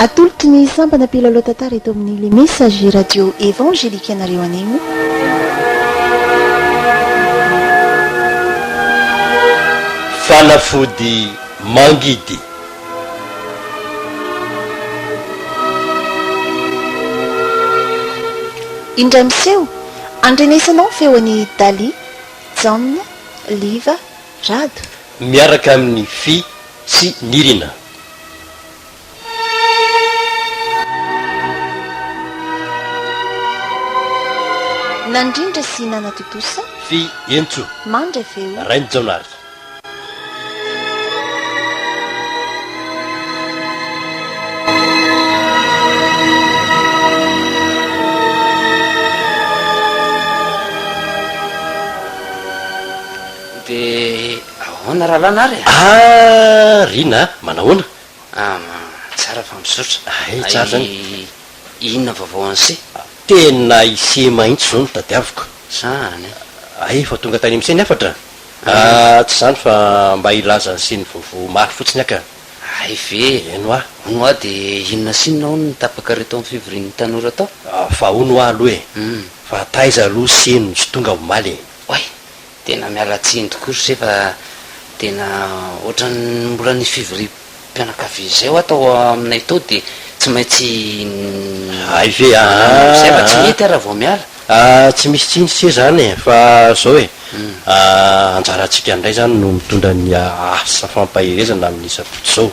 atolotra ny sampana mpilalao tantara eto amin'ny messager radio évangélique anareo anemo fanafody mangidy. indray miseho andrenesanao feoan'ny daly jamina liva rado miaraka amin'ny fi sy nirina. nandrindra sy nanatotosa fi entso mandra feo rainy jaonary. de ahoana raha lanary rina manahoana tsara fa misotra tsara zany. inona vaovao an'se tena ise mahitsy zao no tadiaviko zany fa tonga tany am'seny afatra tsy zany fa mba ilaza ny siny vovo maro fotsiny aka ay ve eno a ono a de inona sinona ao ny tapaka reto amin'ny fivorian'ny tanora tao fa ono a aloha fa taiza aloha seno tsy tonga omaly oay tena miala tsiny tokory se fa tena ohatrany mbola ny fivoria mpianakavy zay o atao aminay tao de tsy maintsy ay ve zay fa tsy mety raha vao miala tsy misy tsiny se zany fa zao anjaratsika indray zany no mitondra ny asa fampahirezana amin'ny sabotsy zao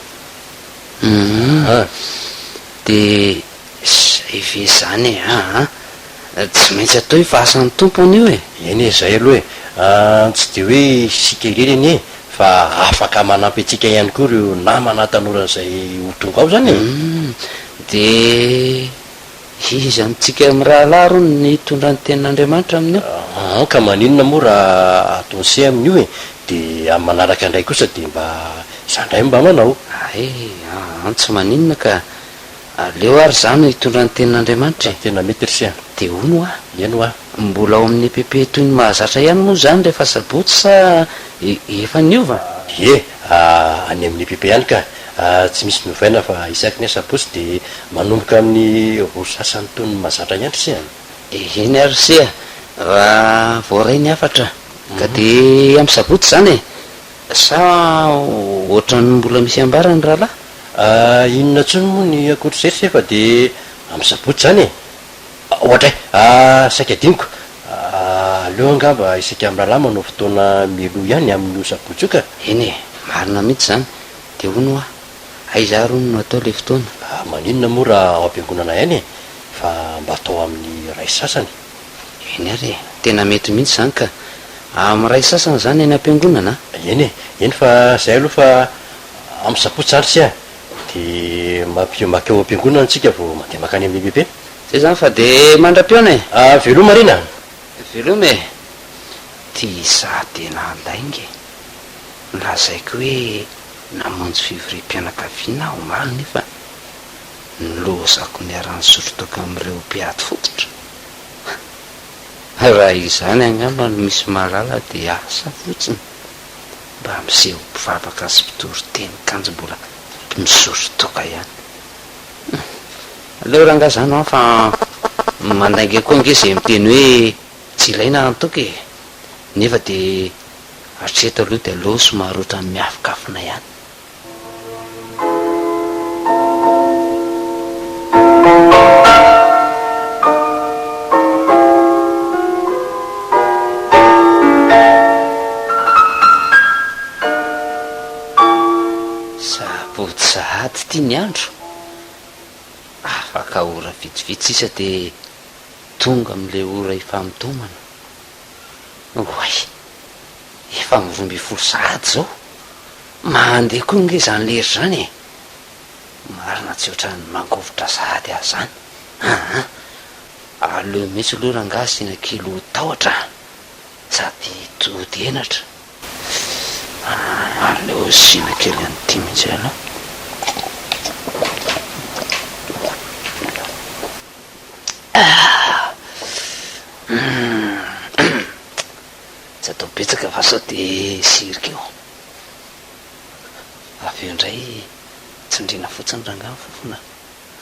de zay ve zany tsy maintsy atao fa asan'ny tompony io eny zay aloha tsy de hoe sika ireny fa afaka manampy atsika ihany koa reo namana tanoran'izay ho tonga ao zany de izy amitsika amy rahalaro ny tondrany tenin'andriamanitra amin'io ka maninona moa raha atonsy amin'io de amy manaraka indray kosa de mba zandray mba manao tsy maninona ka aleo ary zany hitondra ny tenin'andriamanitra tena mety risia de ono eno mbola ao amin'ny pepe toy ny mahazatra ihany moa zany rehefa sabotsy sa efa niova any amin'ny pepe ihany ka tsy misy miovaina fa isaky ny sabotsy de manomboka amin'ny ro sasany toy ny mahazatra ihany risia eny ary sia raha voaray ny afatra ka de amy sabotsy zany sa ohatrany mbola misy ambarany rahalahy inona tsony moa ny akoatra zay fa de amy sabotsy zany ohatra saika adiniko aleo angamba isaky amy rahalahy manao fotoana melo ihany amin'io sabotsy io ka eny marina mihitsy zany de ono aiza ro no atao le fotoana maninona moa raha ao am-piangonana ihany fa mba atao amin'ny ray sasany eny ary tena mety mihitsy zany ka amy ray sasany zany eny am-piangonana eny fa zay aloha fa amy sabotsy zany sia de makeo am-piangonana tsika vo mandeha makany amin'ny bebe zay zany fa de mandram-piona veloma rina veloma ty za tena andaingy lazaiko hoe namonjy fivorim-pianakaviana omaly nefa nilozako ny arany sotro toka am'ireo mpiady fototra raha izany angamba no misy mahalala de asa fotsiny mba miseho mpivavaka sy mpitory teny kanjo mbola misotro toka ihany aleo raha nga zany fa mandainga koa nge zay miteny hoe tsy ilaina antoky nefa de atreto aloha de aleo somary ohatrany miafikafina ihany sabotsy sahady tia ny andro afaka ora vitsivitsy isa de tonga am'le ora ifamitomana oay efa miromby folo sahady zao mandeha koa nge zany lery zany marina tsy ohatrany mangovotra sahady azy zany aleo mihitsy aloha raha ngasina kilo tahotra sady tody enatra aleo sina kely anyty mihitsy aloha tsy atao betsaka fa sao de sirikeo aveo indray tsindrina fotsiny rangano fofona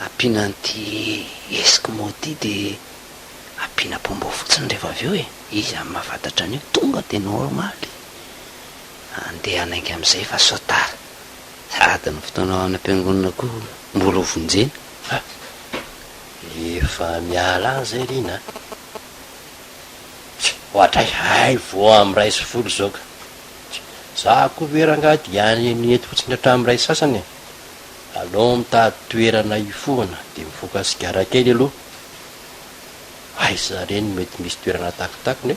ampiana an'ity eskimo ty de ampiana pombo fotsiny rehefa avy eo e izy amy mahafantatra an'io tonga de normaly andeha anaingy am'izay fa sotara sady ny fotoana ao any am-piangonana koa mbola vonjena efa miala any zay rina ohatray hay vo amy ray sy folo zao ka za koa verangady any nyety fotsiny hatramin'ny ray sasany aloha mitady toerana ifoana de mifoka sigara kely aloha aiza reny mety misy toerana takitakiny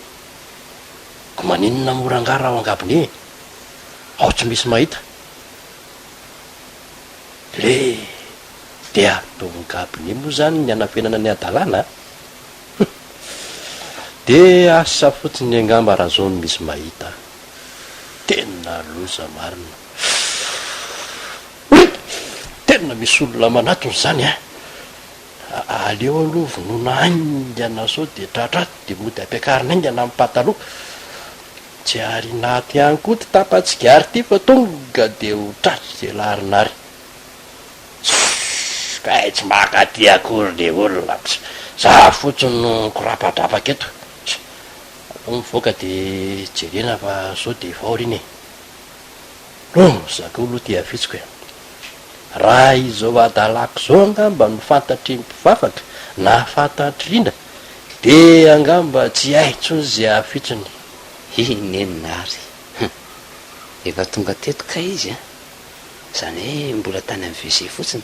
ko maninona morangara ao angabony ao tsy misy mahita le dia tongabony moa zany ny anafenana ny adalàna de asa fotsiny angamba raha zao no misy mahita tena loza marina tena misy olona manatony zany aleo aloha vonona aingana sao de tratrato de mody ampiakarina aingana amy pataloha tsy ary naty any koa ty tapatsigary ty fa tonga de ho tratry de larinary kay tsy makaty akory le olona za fotsiny no korapadrapaka eto mivoaka de jerena fa sao de vao riny zaka oloha ty avitsiko raha izao adalako zao angamba no fantatry mpivavaka na fantatry indra de angamba tsy haitsony zay afitsiny inenary efa tonga tetoka izy zany hoe mbola tany amy vc fotsiny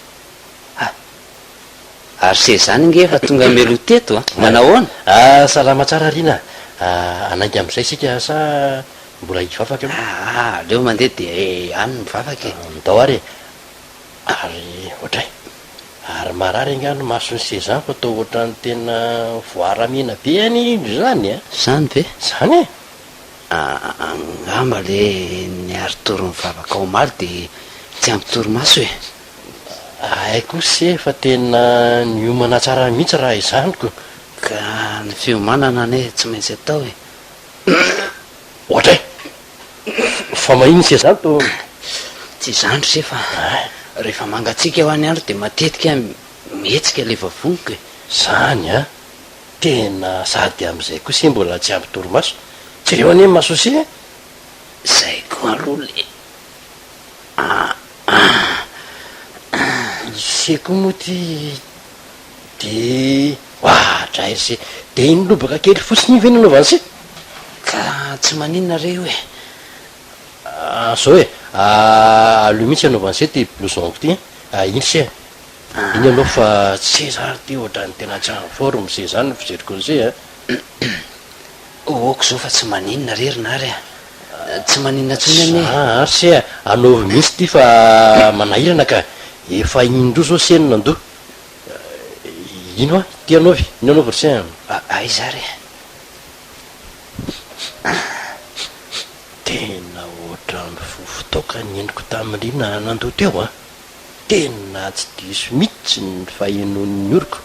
ary se zany nge efa tonga melo teto manahoana salama tsara rina anaingy am'izay sika sa mbola hivavaka leo mandeha de any mivavaka mitao ary ary ohatray ary marary angano masony sezany fa atao ohatrany tena voaramina be any zany zany be zany angamba le ny ary toro mivavaka ao maly de tsy ampitoromaso aiko se fa tena niomana tsara mihitsy raha izanyko ka ny fiomanana ane tsy maintsy atao ohatray fa mahiny se zany to tsy zandro se fa rehefa mangatsika ho any andro de matetika mihetsika le vavoniko zany tena sady am'izay koa se mbola tsy ampitoromaso tsy reo ane masosia zay koa aloha le se koa moa ty de ohatray se de iny lobaka kely fotsiny ivy nanaovany se ka tsy maninona reo zao aloha mihitsy anaovany se ty blousonko ty iny se iny aloha fa tsy zany ty ohatrany tena tsy any forme se zany fijeriko an'izay oko zao fa tsy maninona rerinary tsy maninona tsony ary se anaovy mihitsy ty fa manahirana ka efa indro zao seny nandoha ino ty anaovy iny anaovy ry se aizary tena ohatra fotoka ny endriko tam'rina nandoha teo tena tsy diso mihitsy ny fahenon'ny oriko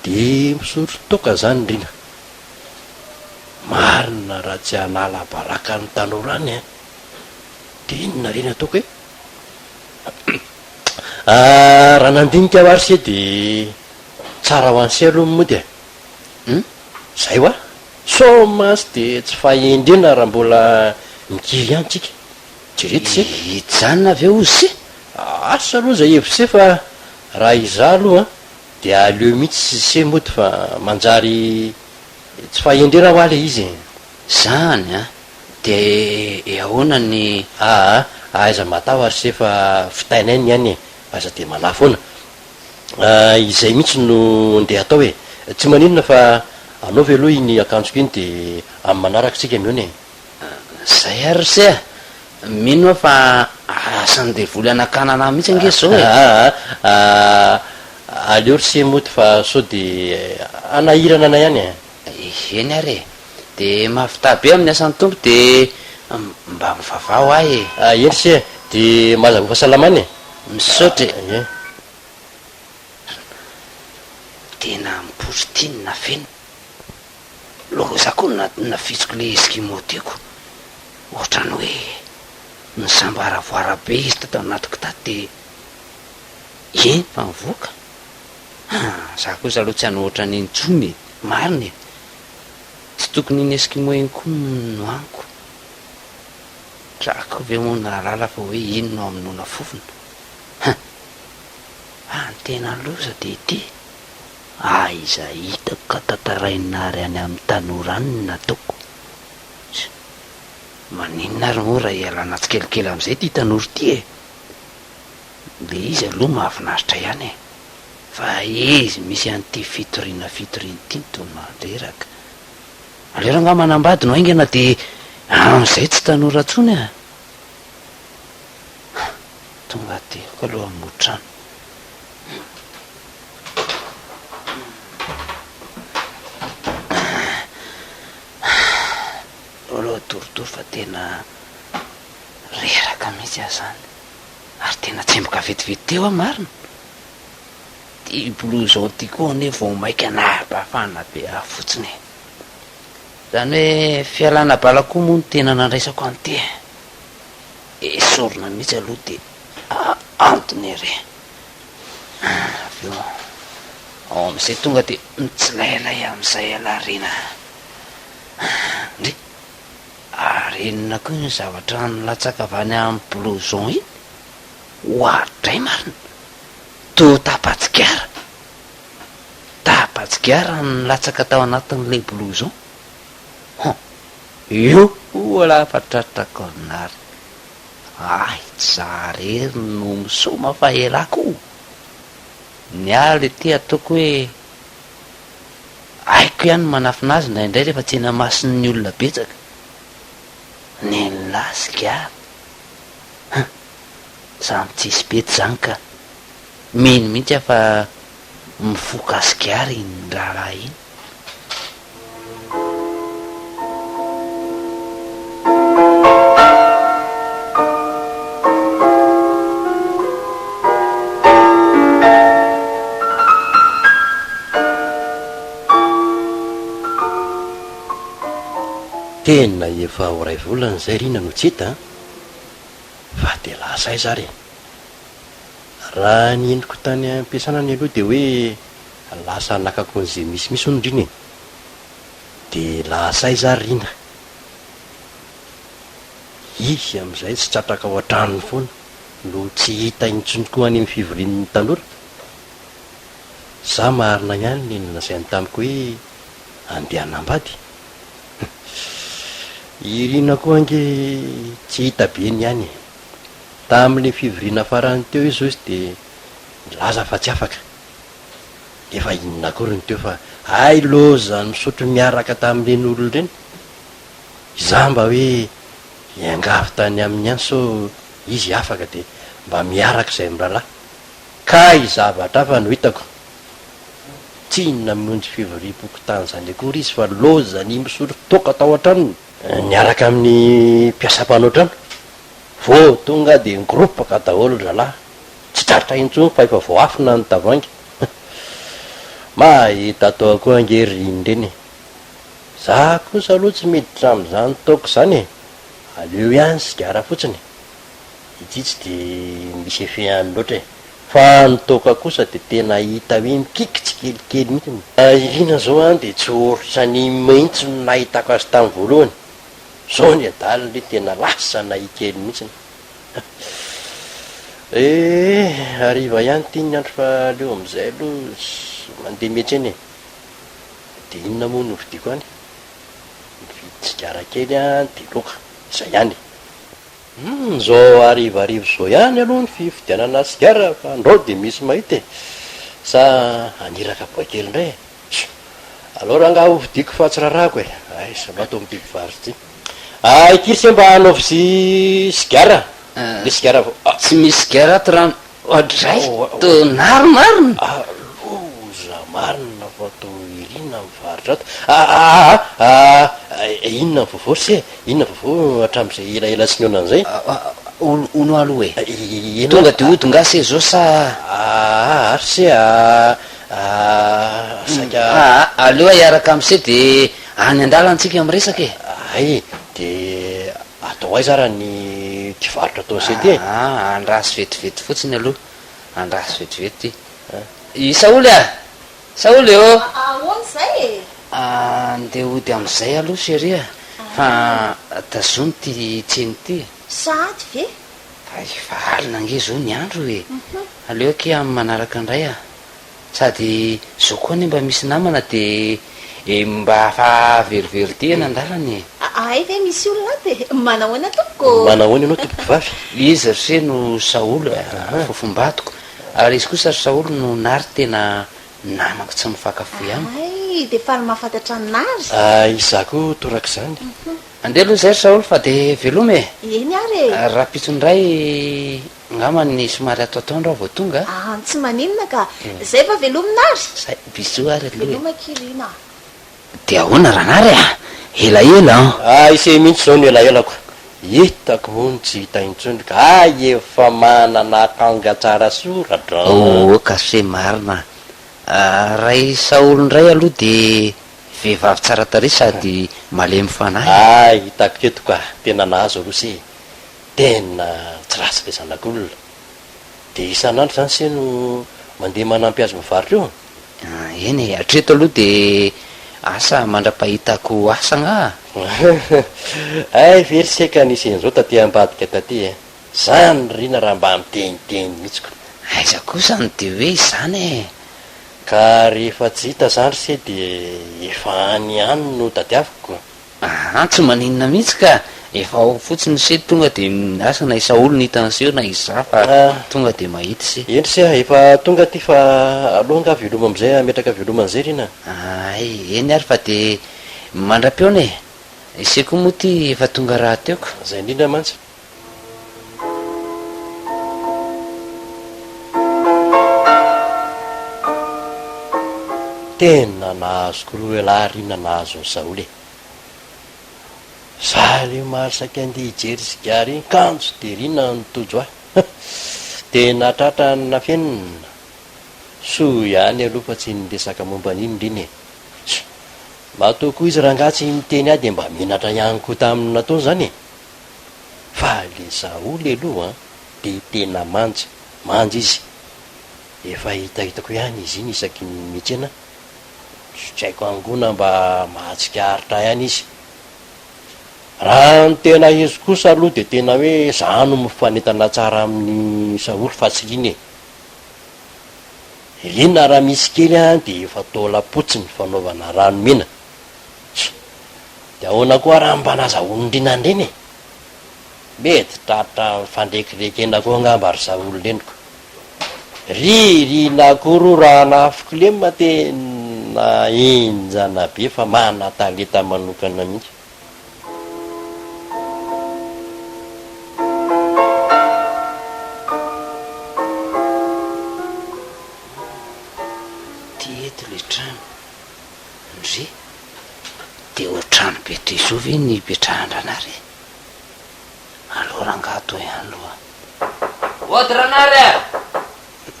de misotro toka zany rina marina raha tsy hanala baraka ny tanora any de inona reny ataoko raha nandinika ho ary se de tsara ho an'se aloha mody zay hoa somasy de tsy fahendrena raha mbola mikiry any tsika jerety se hijanona avy eo ozy se asa aloha zay hevitry se fa raha iza aloha de aleo mihitsy se mody fa manjary tsy fahendrena ho ale izy zany de ahoana ny aiza matao ary se fa fitainainy any aza de manafoana izay mihitsy no ndeha atao tsy maninona fa anaovy aloha iny akanjoko iny de amy manaraka tsika miony zay ary se mino fa asany de voly anakanana mihitsy ange zao aleo ry se moty fa sao de anahirana ana ihany eny ary de mafita be amin'ny asan'ny tompo de mba mivavao ahy eny se de mazava fahasalamany misaotra tena mipositinina feny loza koa nafitsiko le eskimo tiako ohatrany hoe ny sambara voara be izy tatao anatiko taty de fa mivoaka za kosa aloha tsy hanohatra ny intsony mariny tsy tokony iny eskimo iny koa no aniko trako ve moa narala fa hoe ino no aminona fofona ny tena loza de ity iza hitako ka tantarainary any amin'ny tanora any ny nataoko maninona ary moa raha ialana tsikelikely am'izay ty tanora ty le izy aloha mahafinaritra ihany fa izy misy an'ity fitoriana ty ny tomanreraka alera nga manambady no aingana de am'izay tsy tanora tsony tonga tiako aloha motrano aloha torotoro fa tena reraka mihitsy azany ary tena tsemboka vetivety teo marina ty blouson ty koa ne vao maika nabafana be fotsiny zany hoe fialana bala koa moa no tena nandraisako an'ty esorona mihitsy aloha de antony re aveo ao am'izay tonga de mitsilailay am'izay alarina ndre arenina koa ny zavatra nylatsaka avy any amin'ny blouson iny hoadray marina to tapatsikara nylatsaka tao anatin'lay blouson io olafatratrako anary tsarery no misoma fa elako ny aly ty ataoko hoe aiko ihany manafina azy naindray rehefa tsena masin'ny olona betsaka ny lasika samy tsisy bety zany ka mino mihitsy afa mifoka asikary ny raharaha iny tena efa ho ray volana zay rina no tsy hita fa de lasay zary raha ny endriko tany ampiasana ny aloha de hoe lasa nakako an'izay misimisy ondriny de lasay zary rina izy am'izay tsy tratraka ao an-tranony foana no tsy hita intsonyko any amin'ny fivorian'ny tanora za marina ihany ny nasainy tamiko hoe andeha anambady irina koa ange tsy hita be ny ihany tamin'ny fivoriana farany teo izy ozy de laza fa tsy afaka efa inona koryny teo fa loza misotro miaraka tamin'ireny olo reny za mba hoe iangavy tany amin'ny any so izy afaka de mba miaraka izay mirahalahy ka izavatra fa no hitako tsy inona monjy fivoriam-poko tany zany akory izy fa loza ny misotro toka tao an-tranony niaraka amin'ny mpiasa-panao trano vo tonga de ngropaka daholo rahalahy tsy tratra intsony fa efa vao afina ny tavoangy mahita atao akoa angery indreny za kosa aloha tsy miditra am'izany taoko zany aleo ihany sigara fotsiny itsitsy de misy efehany loatra fa nytoka kosa de tena hita hoe mikikitsy kelikely mihitsy irina zao any de tsy ohoritra ny mahitsy no nahitako azy tamin'ny voalohany zao ny adaliny le tena lasa nahikely mihitsy ariva ihany ty ny andro fa leo am'izay aloha mandeha mihetsy eny de inona moa no vidiko any mividy sigara kely de loka izay ihany zao arivarivo zao ihany aloha ny fividianana sigara fa andreo de misy mahita sa aniraka boakely indray alora nga hovidiko fa tsy rarahako sa mba atao midiko vary ty ity se mba hanaovy sigara le sigara tsy misy sigara ty rano ohatray to naromarina loza marina fa to irina mivaritra ato inona vovory inona vovo hatram'izay elaela tsy niona an'izay ono aloha e tonga de odonga se zao sa ary se saka aleoa iaraka am'se de any andalansika amresaka ay de atao ay za raha ny tivarotra atao se ty andrasy vetivety fotsiny aloha andraso vetivety i Saoly a Saoly eo ahoana zay andeha ody am'izay aloha seria fa tazony ty tseny ty sady ve fa ivalina nge zao ny andro e aleo ke amy manaraka indray a sady zao koa ny mba misy namana de mba fa verivery ty ena andalany ay ve misy olona de manahoana tompoko manahoana ianao tompoko vavy izy ry no Saoly fofombatoko ary izy kosa ry Saoly no nary tena namako tsy mifakafoy any ay de faly mahafantatra anary izako toraka izany andeha aloha zay ry Saoly fa de veloma e eny ary raha pitsondray ngamany somary atoataondro aho vao tonga tsy maninona ka zay fa velominary zay biso ary aloha veloma kirina de ahoana raha nary a elaela ise mihitsy zao no elaelako hitako mony tsy hita intsony ka efa manana tanga tsara soratra ka se marina ray Saoly ndray aloha de vehivavy tsara tare sady malemy fanahy hitako keto ka tena nahazo aloha se tena tsy rasy le zanak'olona de isan'andro zany se no mandeha manampy azy mivaritra io eny atreto aloha de asa mandra-pahitako asagna ay very seka nisy en'izao taty ambadika taty e zany rina raha mba miteniteny mihitsiko aiza kosany de hoe izany e ka rehefa tsy hita zany se de efa any any no tadiaviko tsy maninona mihitsy ka efa ao fotsiny se tonga de asa na Saoly ny hitan'seo na iza fa tonga de mahita se endry se efa tonga ty fa aloha nga veloma am'izay ametraka veloman'izay rina ay eny ary fa de mandra-peona e iseko moa ty efa tonga raha teoko zay indrindra mantsy tena nahazoko roa lahy rina nahazo ny Saoly zaly marisaky andeha hijery zigary kanjo de rina nitojo ahy tena tratra na fienina so ihany aloha fa tsy nilesaka momba an'iny riny e matoko izy raha nga tsy miteny ahy de mba minatra ihany ko taminy nataony zany e fa le Saoly aloha de tena manja izy efa hitahitako ihany izy iny isaky ny mitsena tsy haiko angona mba mahatsikaritra ihany izy raha ny tena izy kosa aloha de tena hoe zano mifanetana tsara amin'ny Saoly fa tsy iny e rina raha misy kely a de efa taolapotsiny fanaovana ranomena de ahoana koa raha mba nazaolondrina andreny e mety tratra fandrekirekena koa ngamba ry Saoly reniko rina koro raha nafiko lema tena enjana be fa mana-talenta manokana mihitsy ndre de otrano be to izo ve ny petrahandranary aloha rangato ihany loha ody ranary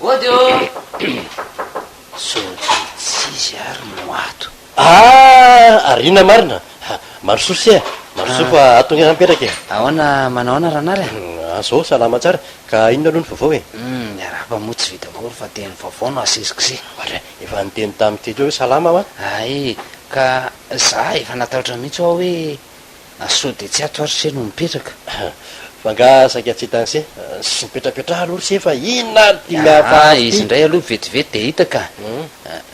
ody so tsisy ary no ato arina marina marososo e maroso fa atonga nampetraka e ahoana manahoana ranary zao salama tsara ka inona aloha ny vaovao e raha moa tsy vita kory fa teny vaovao no aseziko se efa niteny tam'tety hoe salama wa ay ka za efa natahotra mihitsy ao hoe so de tsy ato ary se no mipetraka fa nga saika tsy hitany se sy mipetrapetraha aloha se fa inona ty izy indray aloha vetivety de hita ka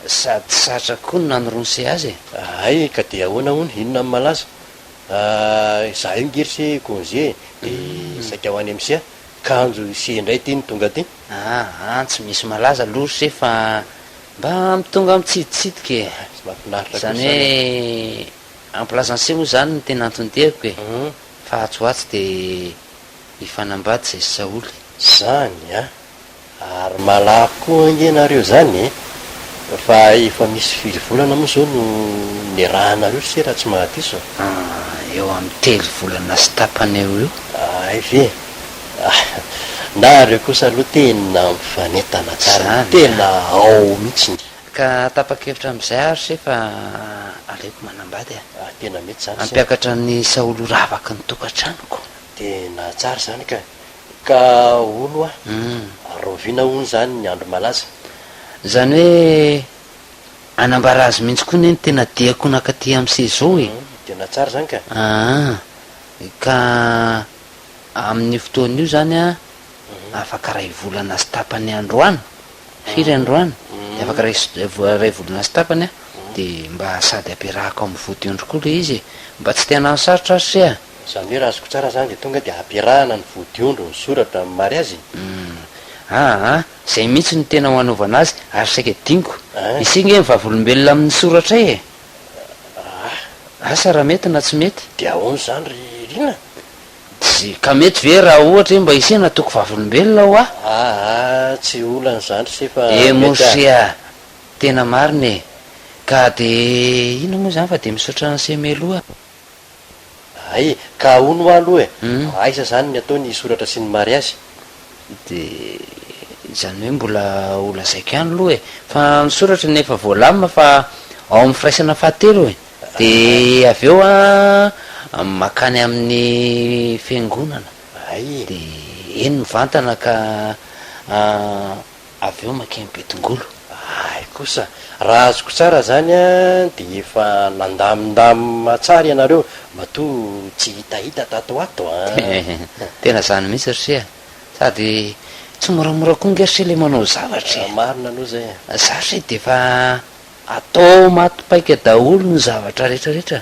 sady satra koa no nanorony se azy ay ka de ahoana hony inona amy malaza za io ngery se congé de saika ho any am'sia kanjo se indray ty ny tonga ty tsy misy malaza lory se fa mba mitonga amitsititsitiky zany hoe emplacence moa zany ny tena antondehako e fa atsoatsy de ifanambady zay Saoly zany ary malako koa angenareo zany fa efa misy firy volana moa zao no nirahanareo se raha tsy mahadiso eo amy 3 volana sy tapany eo io ay ve nareo kosa aloha tena mifanetana tsara tena ao mihitsy ka tapa-kevitra am'izay ary se fa aleoko manambady tena mety zany ampiakatra ny Saoly ravaka ny tokantranoko tena tsara zany ka ka olo aroviana ono zany ny andro malaza zany hoe anambara azy mihitsy koa neny tena diako nakaty am'se zao e tena tsara zany ka ka amin'ny fotoan'io zany a afaka ray volana sy tapany androany firy androany de afaka ray volana sy tapany a de mba sady ampiarahako amin'ny vodiondro koa le izy mba tsy tena ny sarotrarotry a zany hoe raha azoko tsara zany de tonga de ampiarahana ny vodiondro ny soratra ny mariazy zay mihitsy ny tena hoanaovana azy ary saika diniko isinge mivavolombelona amin'ny soratra e asa raha mety na tsy mety de ahoany zany rina ka mety ve raha ohatra hoe mba isena toko vavolombelona ho tsy olany zany sefa mosia tena marina e ka de ino moa zany fa de misaotra ny semeloha ay ka ono aloha e aisa zany ny atao ny soratra sy ny mariazy de zany hoe mbola olazaiko ihany aloha e fa misoratra nefa voalamina fa ao amin'ny firaisana fahatelo e de avy eo makany amin'ny fiangonana ay de eny mivantana ka avy eo makeny betongolo ay kosa raha azoko tsara zany a de efa nandamindamina tsara ianareo mato tsy hitahita tato ato tena zany mihitsy satria sady tsy moramora koa ngeritry le manao zavatra marina aloha zay satria de fa atao matopaika daholo ny zavatra rehetrarehetra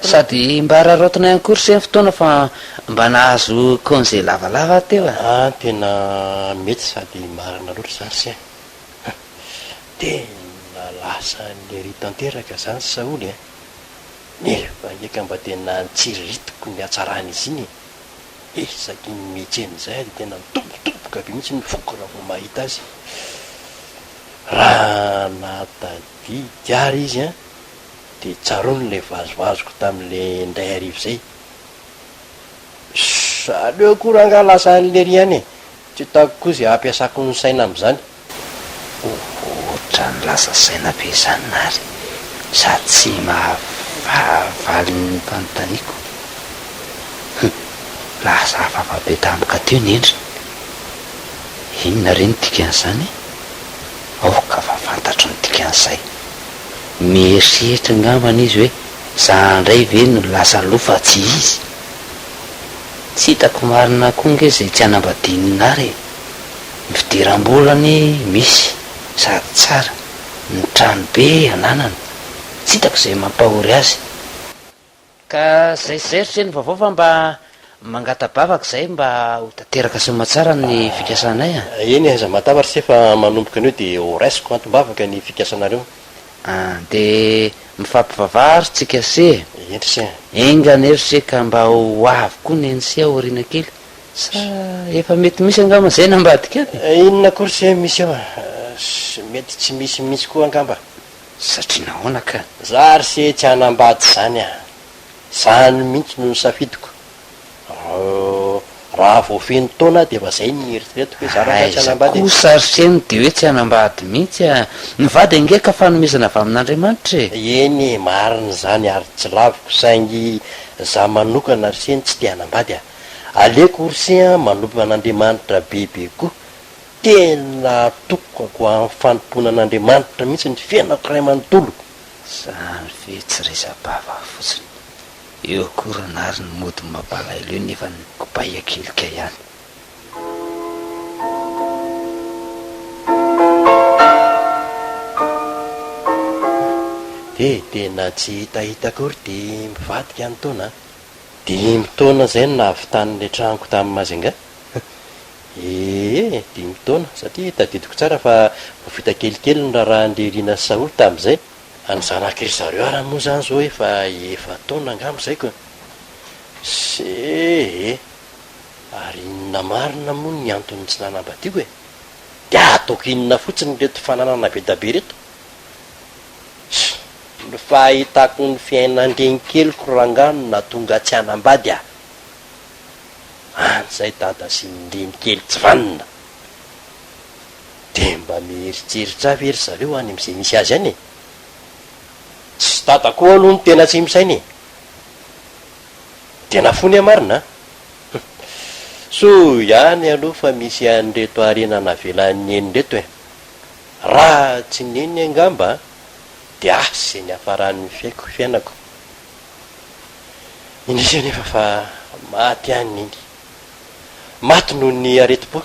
sady mba raraotana ihany kory sy fotoana fa mba nahazo congé lavalava teo tena mety sady marina loatra zany sy tena lasa le ry tanteraka zany saoly nefa eka mba tena ntsiritiko ny atsarany izy iny esaky ny mietsen'zay de tena mitombotomboka be mihitsy mifoky raha vo mahita azy raha natadidy ary izy de tsarony le vazovazoko tam'le ndray arivo zay aleo koa raha nga lasa n'le ry any tsy tako koa zay ampiasako ny saina am'zany ohatra ny lasa saina be zany nary sady tsy mahavaly ny mpanotaniko lasa afafabe tamboka teo ny endriny inona reny dikan'izany aoka fa fantatro ny dikan'izay mieritreritra ngambana izy hoe za ndray ve no lasa lofa tsy izy tsy hitako marina koa nge zay tsy anambadininary mifidiram-bolany misy sady tsara ny trano be ananana tsy hitako zay mampahory azy ka zay zairitra eny vaovao fa mba mangatabavaka zay mba ho tateraka sy matsara ny fikasanay eny aiza matavatry sy efa manomboka an'io de ho raisiko antombavaka ny fikasanareo de mifampivavary tsika se endry sy engany eritry ka mba ho avy koa ny enysy aoriana kely sa efa mety misy angamba zay nambadika inona kory sy misy eo mety tsy misy mihitsy koa angamba satria nahoana ka zary sy tsy hanambady zany zany mihitsy no ny safidiko raha voafeny taona de fa zay ny eritreretiko hoe zaratsy hanambady ko sarotreny de hoe tsy hanambady mihitsy nyvady angeka fanomezana avy amin'andriamanitra eny mariny zany ary tsy laviko saingy za manokana ryseny tsy te hanambady aleko orsy manompo an'andriamanitra bebe koa tena tokako amin'ny fanompoana an'andriamanitra mihitsy ny fiainako ray manontolo zany fe tsy resa-bava fotsiny eo koranary ny mody mampalailo eo nefa ny kopaia kelika ihany de tena tsy hitahita kory de mivadika any taona dimy taona zay no nahavitan'le tranoko tamin'ny Majunga dimy taona satria tadidiko tsara fa vovita kelikely no raha nlerina Saoly tam'izay any zanak'iry zareo ara moa zany zao efa taona angam'izay koa ary inona marina moa ny antony tsy nanambadiako de ataoko inona fotsiny reto fananana be dabe reto ny fahitako ny fiainandreny keliko rangano na tonga tsy hanambady anyzay dada sy nireny kely tsy vanina de mba mieritseritra avy ery zareo any am'izay misy azy any tsy dada koa aloha ny tena tsy misainy de nafony marina so ihany aloha fa misy an'reto arenana velan'ny eny reto e, raha tsy neny angamba de asy ny afaran'ny fiainako indrisy nefa fa maty any iny, maty noho ny areti-po,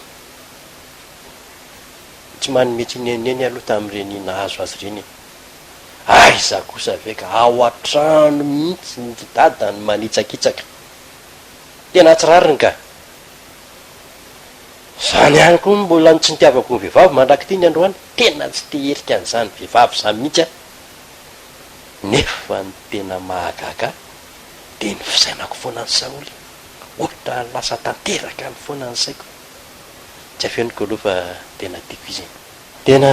tsy manymetsy neneny aloha tamin'ireny nahazo azy reny. Aiza kosa veka ao an-trano mihitsy ny dadany manitsakitsaka, tena tsy rariny ka. Zany ihany koa mbola tsy nitiavako ny vehivavy mandraky ty ny androany, tena tsy te herika an'izany vehivavy zany mihitsy a. Nefa ny tena mahagaga de ny fisainako foana ny Saoly, ohatra lasa tanteraka ny foana ny saiko. Tsy afeniko aloha fa tena tiako izy, tena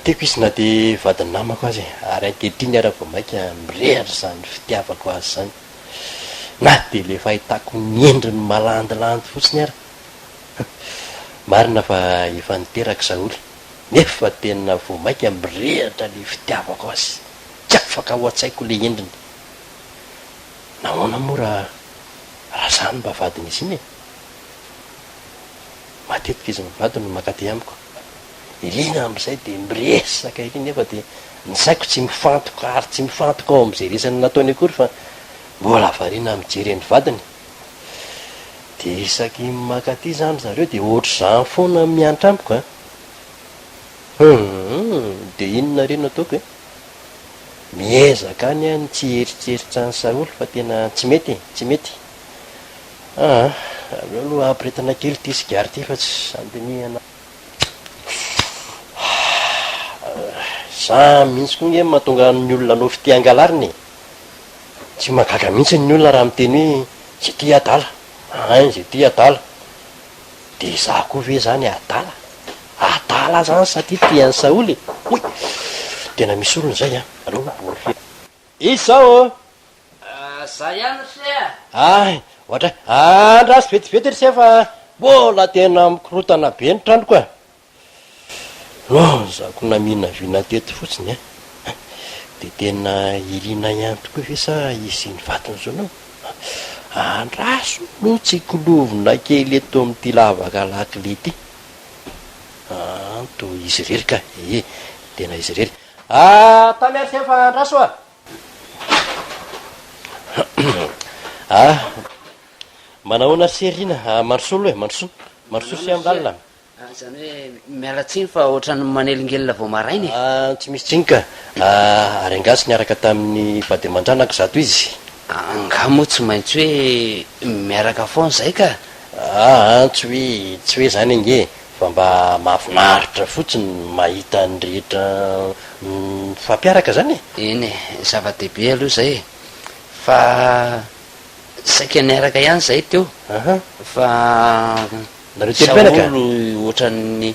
tiako izy na de vadiny namako azy, ary ankehitriny ara vao maika mirehatra zany fitiavako azy zany, na de le fahitako ny endriny malandilandy fotsiny ara. Marina fa efa niteraka Saoly, nefa tena vao maika mirehatra le fitiavako azy, tsy afaka ho an-tsaiko le endriny. Nahoana moa raha zany mba vadiny izy iny e? Matetika izy mivady no makaty amiko, irina am'izay de miresaka iny nefa de ny saiko tsy mifantoka ary tsy mifantoka ao am'izay resany nataony akory, fa mbola variana mijery ny vadiny. De isaky makaty zany zareo de ohatr'izany foana miantra amiko a. De inona reny ataoko e? Miezaka any any tsy eritseritra ny Saoly fa tena tsy mety. Aleo aloha ampiretina kely ty sigary ty fa tsy andinihana. Za mihitsy koa nge mahatonga ny olona anao fitiangalariny, tsy magaga mihitsy ny olona raha miteny hoe zay ty adala, zay ty adala, de za koa ve zany adala zany satria tian'ny Saoly. Oy, tena misy olona zay a. Allo, izy zao za ihany se ay ohatra andrasy vetivety ry se fa mbola tena mikorotana be ny trandroko a. No zako namina vina teto fotsiny a, de tena irina ihany tokoa ve sa izy ny vatiny zao nao, andraso no tsy kolovina kely eto amin'ity lavaka lakile ty. To izy rery ka, tena izy rery. Tamiary se fa andraso manahoana serina marisolo e, marisolo se amin'ny lalina. Zany hoe mialatsiny fa ohatrany manelingelina vao marainy. Tsy misy tsinika, ary angasy niaraka tamin'ny vady aman-dranako zato izy. Nga moa tsy maintsy hoe miaraka foana zay ka. Tsy hoe zany ange, fa mba mahafinaritra fotsiny mahita ny rehetra fampiaraka zany e. Iny zava-dehibe aloha zay, fa saika niaraka ihany zay teo, fa nareo telim-pianaka Saolo ohatrany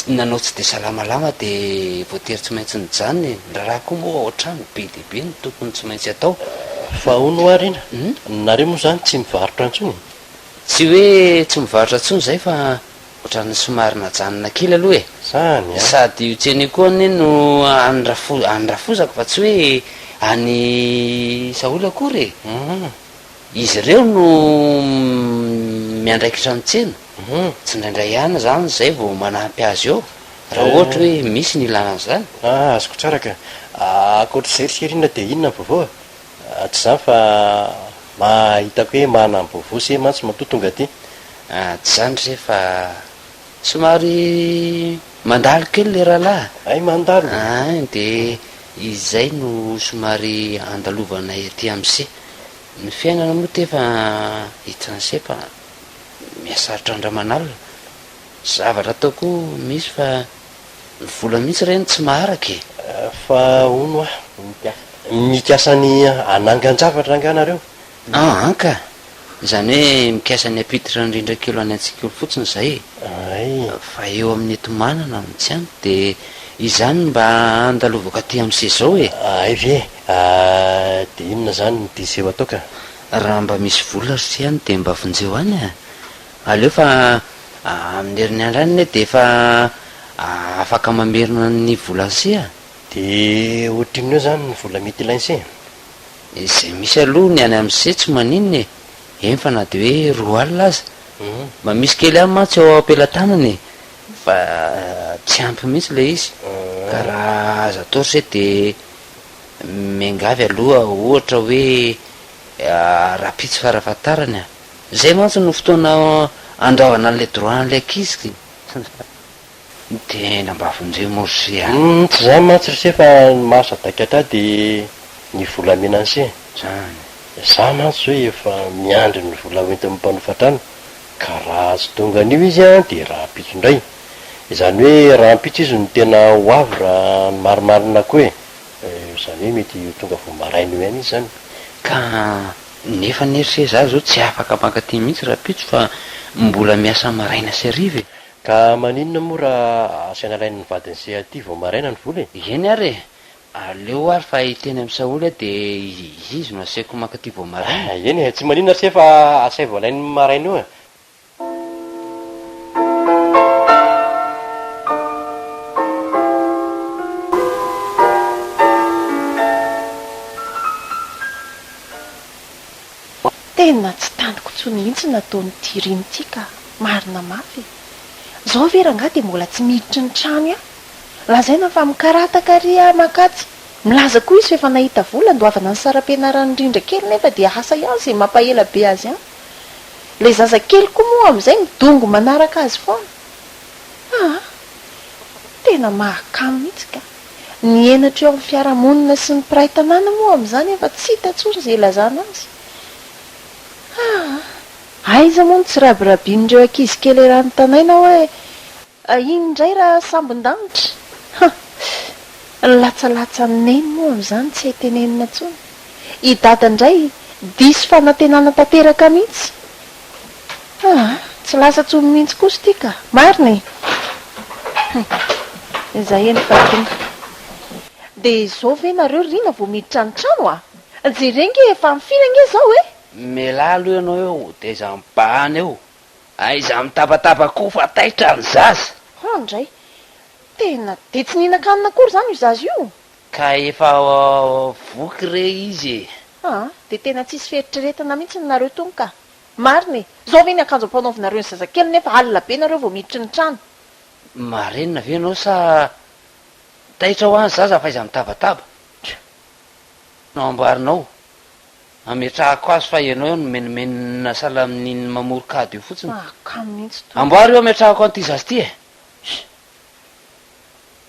nanao tsy de salamalama de voatery tsy maintsy nijanony, raha koa moa ohatrany be dehibe ny tokony tsy maintsy atao. Fa ono arina nareo moa zany tsy mivarotra antsony? Tsy hoe tsy mivarotra antsony zay fa ohatrany somary najanona kely aloha e. Zany sady io tseny koa ny no andrafozako fa tsy hoe any Saoly akory e. Izy ireo no miandraikitra ny tsena, tsy indraindray ihany zany zay vao manampy azy eo raha ohatra hoe misy ny ilana zany. Azoko tsara ka, akoatra seriserina de inona ny vaovao tsy zany fa mahitako hoe mana ny vaovao se mantsy matotonga ty. Tsy zany se fa somary mandalo kely le rahalahy. Ay mandalo. De izay no somary andalovana ety am'se. Ny fiainana moa tefa hitan'ny sepa miasarotra andramanalina, zavatra ataoko misy fa ny vola mihitsy reny tsy maharaky. Fa ono mikasany anangan-javatra anganareo? Ka zany hoe mikasany apititra indrindra kelo any antsikolo fotsiny zay. Fa eo amin'ny etomanana no tsy any de izany mba andalovako aty am'se zao e. Ay ve de inona zany ny diseho atao ka? Raha mba misy vola sy any de mba vonjeo any aleo fa amin'ny herinandro any de efa afaka mamerina ny vola sy de ohatrin'eo zany ny vola mety ilainse? Izay misy aloha ny any am'se tsy maninona e, eny fa na de hoe 2 alina aza mba misy kely any mantsy ao ampelantanany fa tsy ampy mihitsy le izy ka raha aza atao se de miangavy aloha ohatra hoe rapitsy farafatarany a zay mantsy no fotoana andrahana an'le droit an'le akiziky de nambavonjeo morsy tsy zany mantsy ry se fa mahasadakatra de ny volamena any se zany za mantsy hoe efa miandry ny vola hoentin'ny mpanofatrano ka raha tsy tongan'io izy a de raha pitso indray zany hoe raha mpitso izy no tena ho avy raha ny marimarina ko e zany hoe mety tonga vo maraina io ihany izy zany ka nefa nerise za zao tsy afaka mankaty mihitsy raha pitso fa mbola miasa maraina sy ariva e ka maninona moa raha asaina lain'ny vadiny se aty vo maraina ny vola e eny ary aleo ary fa hiteny am'saoly a de izy no asaiko mankaty vo maraina eny e tsy maninona ry se fa asay voalain'ny maraina io e tena tsy tandiko tsony mihitsy nataony tiriny ity ka marina mafy zao verangah de mbola tsy miditry ny trano a lazaina fa mikaratakaria makatsy milaza koa izy fa efa nahita vola ndoavana ny saram-pianarany indrindra kely nefa de asa ihany zay mampaela be azy any le zaza kely koa moa am'izay midongo manaraka azy foana tena mahakamo mihitsy ka ny enatra eo amin'ny fiarahamonina sy ny piray tanàna moa am'izany efa tsy hita tsony zay lazana azy aiza moa no tsy rabirabin'ireo ankizy kely erany tanaina hoe iny indray raha sambon-danitra latsalatsa neny moa am'izany tsy haitenenina tsony idada indray diso fanantenana tanteraka mihitsy tsy lasa tsony mihitsy kosa ity ka mariny izay eny fatonga de zao ve nareo rina vo miditra ny trano a jerenge efa mifiranga zao e melalo ianao eo de za mibahana eo aiza mitabataba koa fa taitra ny zaza ndray tena de tsy ninakanina akory zany io zazy io ka efa voky re izy de tena tsisy feritreretana mihitsy ny nareo tony ka mariny zao ve ny akanjo ampanaovinareo ny zaza kely nefa alina be nareo vo miditry ny trano marenina ve anao sa taitra ho any zaza fa iza mitabataba no amboarinao ametrahako azy fa ianao eo no menimenina sala amin'iny mamorikady io fotsiny kamo mihitsy amboary eo ametrahako an'ity zazy ty e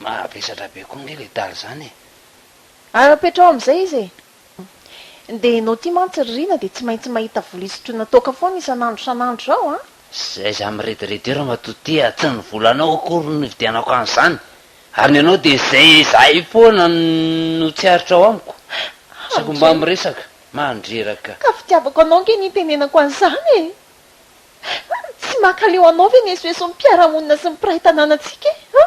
mahavesatra be koa nge le daly zany e arapetrao am'izay izy e de nao ty mantsy ryrina de tsy maintsy mahita volisotrona toka foana isan'andro san'andro zao zay za mirediredy eo raha matoty a tsy ny volanao akory ny vidianako an'izany ary ny anao de zay zay foana no tsy aritra ao amiko sako mba miresaka mandreraka ka fitiavako anao nge nitenenako an'izany e tsy makaleo anao ve niesoeso mpiarahamonina sy mipiray tanànatsika e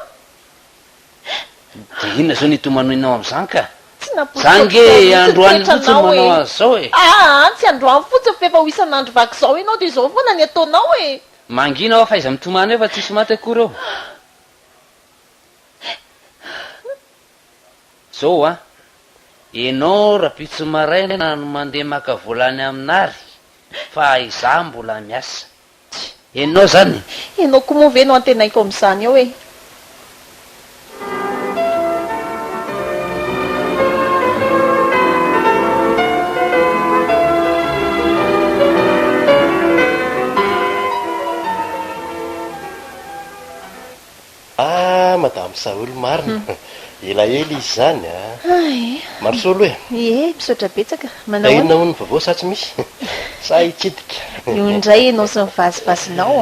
de inona zao nitomanoinao am'izany ka tsy napo za nge androany fotsiny manao azy zao e tsy androany fotsiny fa efa ho isan'andro vaky zao ianao de zao foana ny ataonao e mangina ao fa iza mitomany eo fa tsisy maty akory eo zao a ianao raha pitso maraina no mandeha maka volany aminary fa iza mbola miasa ianao zany ianao koa moa ve no antenaiko am'izany ao e madame saolo marina elaela izy zany marosolo e misaotra betsaka inona ho ny vavao sa tsy misy sa hitsidika io indray ianao sy mivazivazinao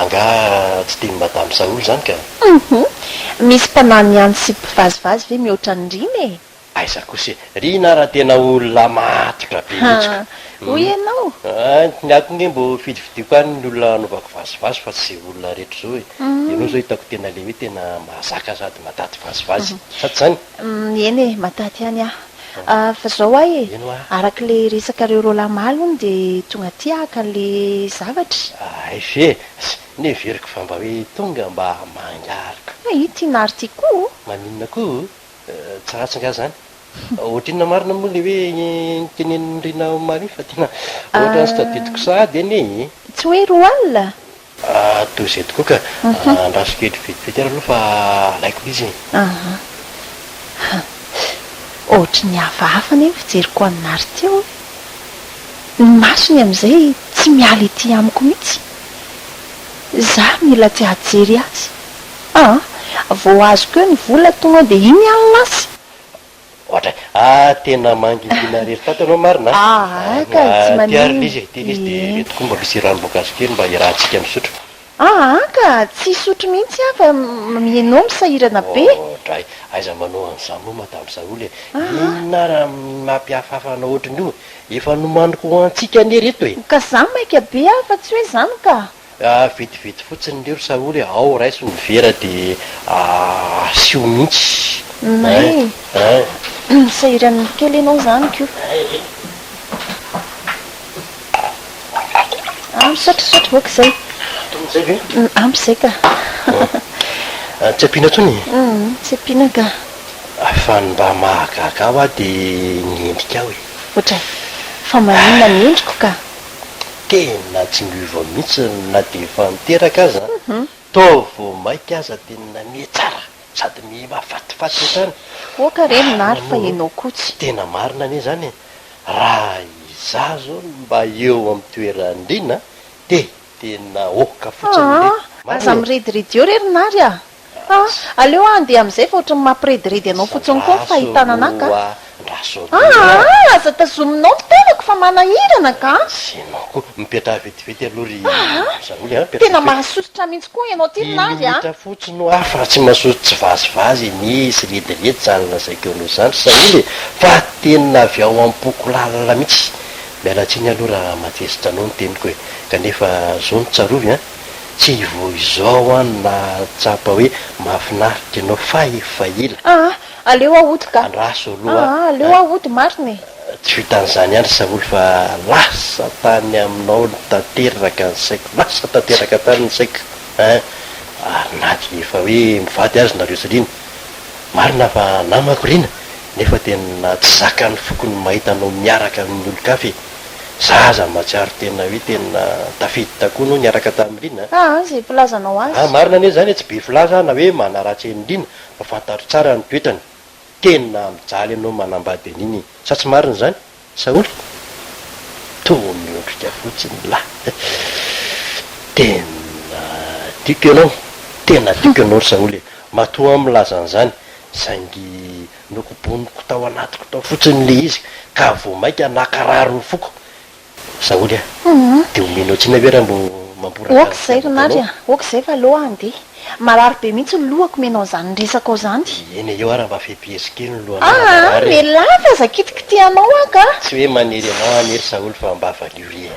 anga tsy teny madame saolo zany ka misy mpanany ihany sy mpivazivazy ve mihoatra ny rina e aiza kosy rina raha tena olona matrika be mihitsika hoy ianao ny ako nge mbo fidividiko any ny olona anaovako vazivazy fa tsy olona rehetra zao e ianao zao hitako tena le hoe tena mahazaka sady mataty vazivazy sady zany eny e mataty ihany fa zao ahy e araka le resakareo rolamalo ony de tonga ty ahaka an'le zavatra ve ne veriko fa mba hoe tonga mba mangarika tia nary ty koa maninona koa tsy ratsy nga zany ohatrina marina moa le hoe tenenyrina mari fa tena ohatra ny sy tadidiko sahady eny tsy hoe roa alina toy izay tokoa ka andrasokely vetivety ara aloha fa alaiko izy ohatra ny hafahafa ny fijeriko anynary teo ny masony amin'izay tsy miala ety amiko mihitsy za mila tsy hajery azy vao azoko eo ny vola tonga dia iny alonasy ohatra tena mangidina rery tato anao marina ka tsy tiarina izy tena izy dia retoko mba misy ranom-boankazo kely mba irahantsika misotro ka tsy sotro mihitsy fa mienao misahirana be dray aiza manao an'izany moa madamo Saoly inona raha mampiafafanao ohatrany io efa nomaniko antsika ane reto e ka za maika be fa tsy hoe zany ka vetivety fotsiny lero Saoly ao raiso ny vera dia asio mihitsy nay misahirana kely ianao zany ko misaotrasotro voaka izay ampy izay ka tsy ampiana tsony tsy ampiana ka fa ny mba mahagaga aho dia nyendrika aho e ohatra fa maninona ny endriko ka tena tsy miova mihitsy na dia efa miteraka aza to vo maika aza tena mie tsara sady mihmafatifaty otrany oka reny nary fa ianao kotsy tena marina anie zany raha iza zao mba eo amin'ny toerandrina dia tena oka fotsiny aza mirediredy eo rerinary aleo andeha amin'izay fa ohatra ny mampirediredy anao fotsiny koa ny fahitana anaka aza tazominao fitenako fa manahirana ka sinao koa mipetraha vetivety alory Saoly tena mahasosotra mihitsy koa ianao ty rinary ita fotsiny no fa tsy mahasosotry vazivazy nisy rediredy zany lazaiko eo noho zany Saoly fa tena avy ao am-poko lalala mihitsy mialatsiny aloha raha matezitra anao ny teniko e kanefa zao ny tsarovy tsy vo izao na tsapa hoe mahafinaritra ianao fa efa ela aleo ahody ka andraso aloha aleo ahody mariny tsy vitan'izany ihany Saoly fa lasa tany aminao ny tanteraka ny saiko lasa tanteraka tany ny saiko naty efa hoe mivady azy nareo saliana marina fa namako rina nefa tena tsy zakany fokony mahita anao miaraka amin'ny olo-kafy zaza matsiaro tena hoe tena tafiditra koa no niaraka tamin'irina zay filazanao azy marina anie zany tsy be filaza na hoe manaratsy enindrina fa fantatro tsara ny toetrany tena mijaly ianao manambady an'iny sa tsy marina zany Saoly to miondrika fotsiny la tena tiako ianao tena tiako ianao ry Saoly matoa amilazan'izany saingy nokoboniko tao anatiko tao fotsiny le izy ka vo maika nakararo foko Saoly dia omenao tsina ve raha mbo mamporaka oka izay rinary oka izay fa aloha andeha marary be mihitsy ny lohako menao zany resaka ao zany eny eo ara mba fepiesikely ny lohana melafa za kitikitianao aka tsy hoe manery anao anery Saoly fa mba valiorie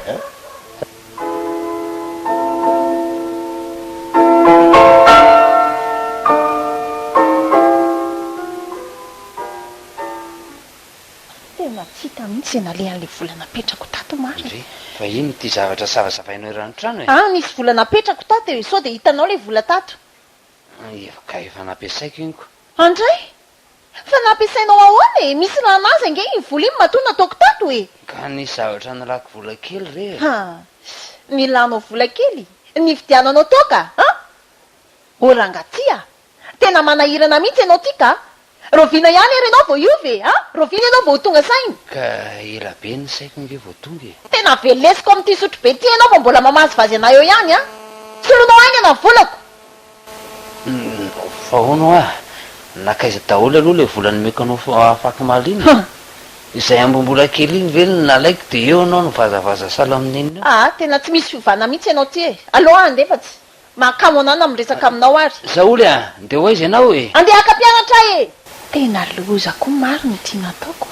tena tsy hita mihitsy nalehan'le vola napetrako tato mary fa ino ty zavatra savazavainao iranotrano nisy vola napetrako tato e sao dia hitanao le vola tato ka efa nampiasaiko iny ko andray fa nampiasainao ahoana e misy raha anazy ange iny vola iny matoa nataoko tato e ka nisy zavatra nalako vola kely re nilanao vola kely ny vidiananao toka orangatya tena manahirana mihitsy ianao ty ka rovina ihany ary ianao vo iovy rovina ianao vo tonga sainy ka ela be ny saiko nge vo tonga e tena velesiko amin'ity sotro be ty ianao fa mbola mamazy vazy anay eo ihany solonao any ana volako fa hono nakaiza daholo aloha le vola nomeko anao afaky maliny izay ambombola kely iny velony nalaiko dia eo anao novazavaza sala amin'iny tena tsy misy fiovana mihitsy ianao ty e aloha andefatsy mahakamo anana miresaka aminao ary Saoly ndeha ho aiza ianao e andeha aka-mpianatra e tena loza koa maro ny tia nataoko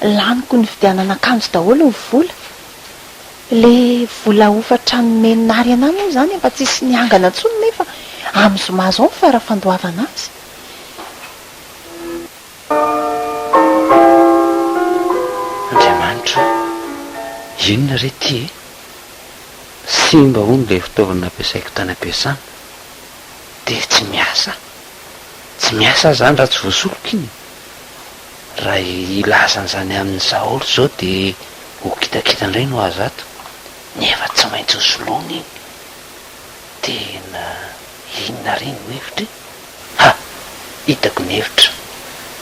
laniko ny fidianana akanjo daholo ny vola le vola ofatra ny meninary ana moa zany efa tsisy niangana ntsony nefa am'zomazao ny farafandoavana azy andriamanitra inona re ty e simba hony le fitaovana nampiasaiko tany ampiasana dia tsy miasa zany raha tsy voasoloko iny raha ilasan'izany amin'ny saolo zao de ho kitakitandray no azo ato nefa tsy maintsy hosolony iny tena inona reny no hevitra ha hitako ny hevitra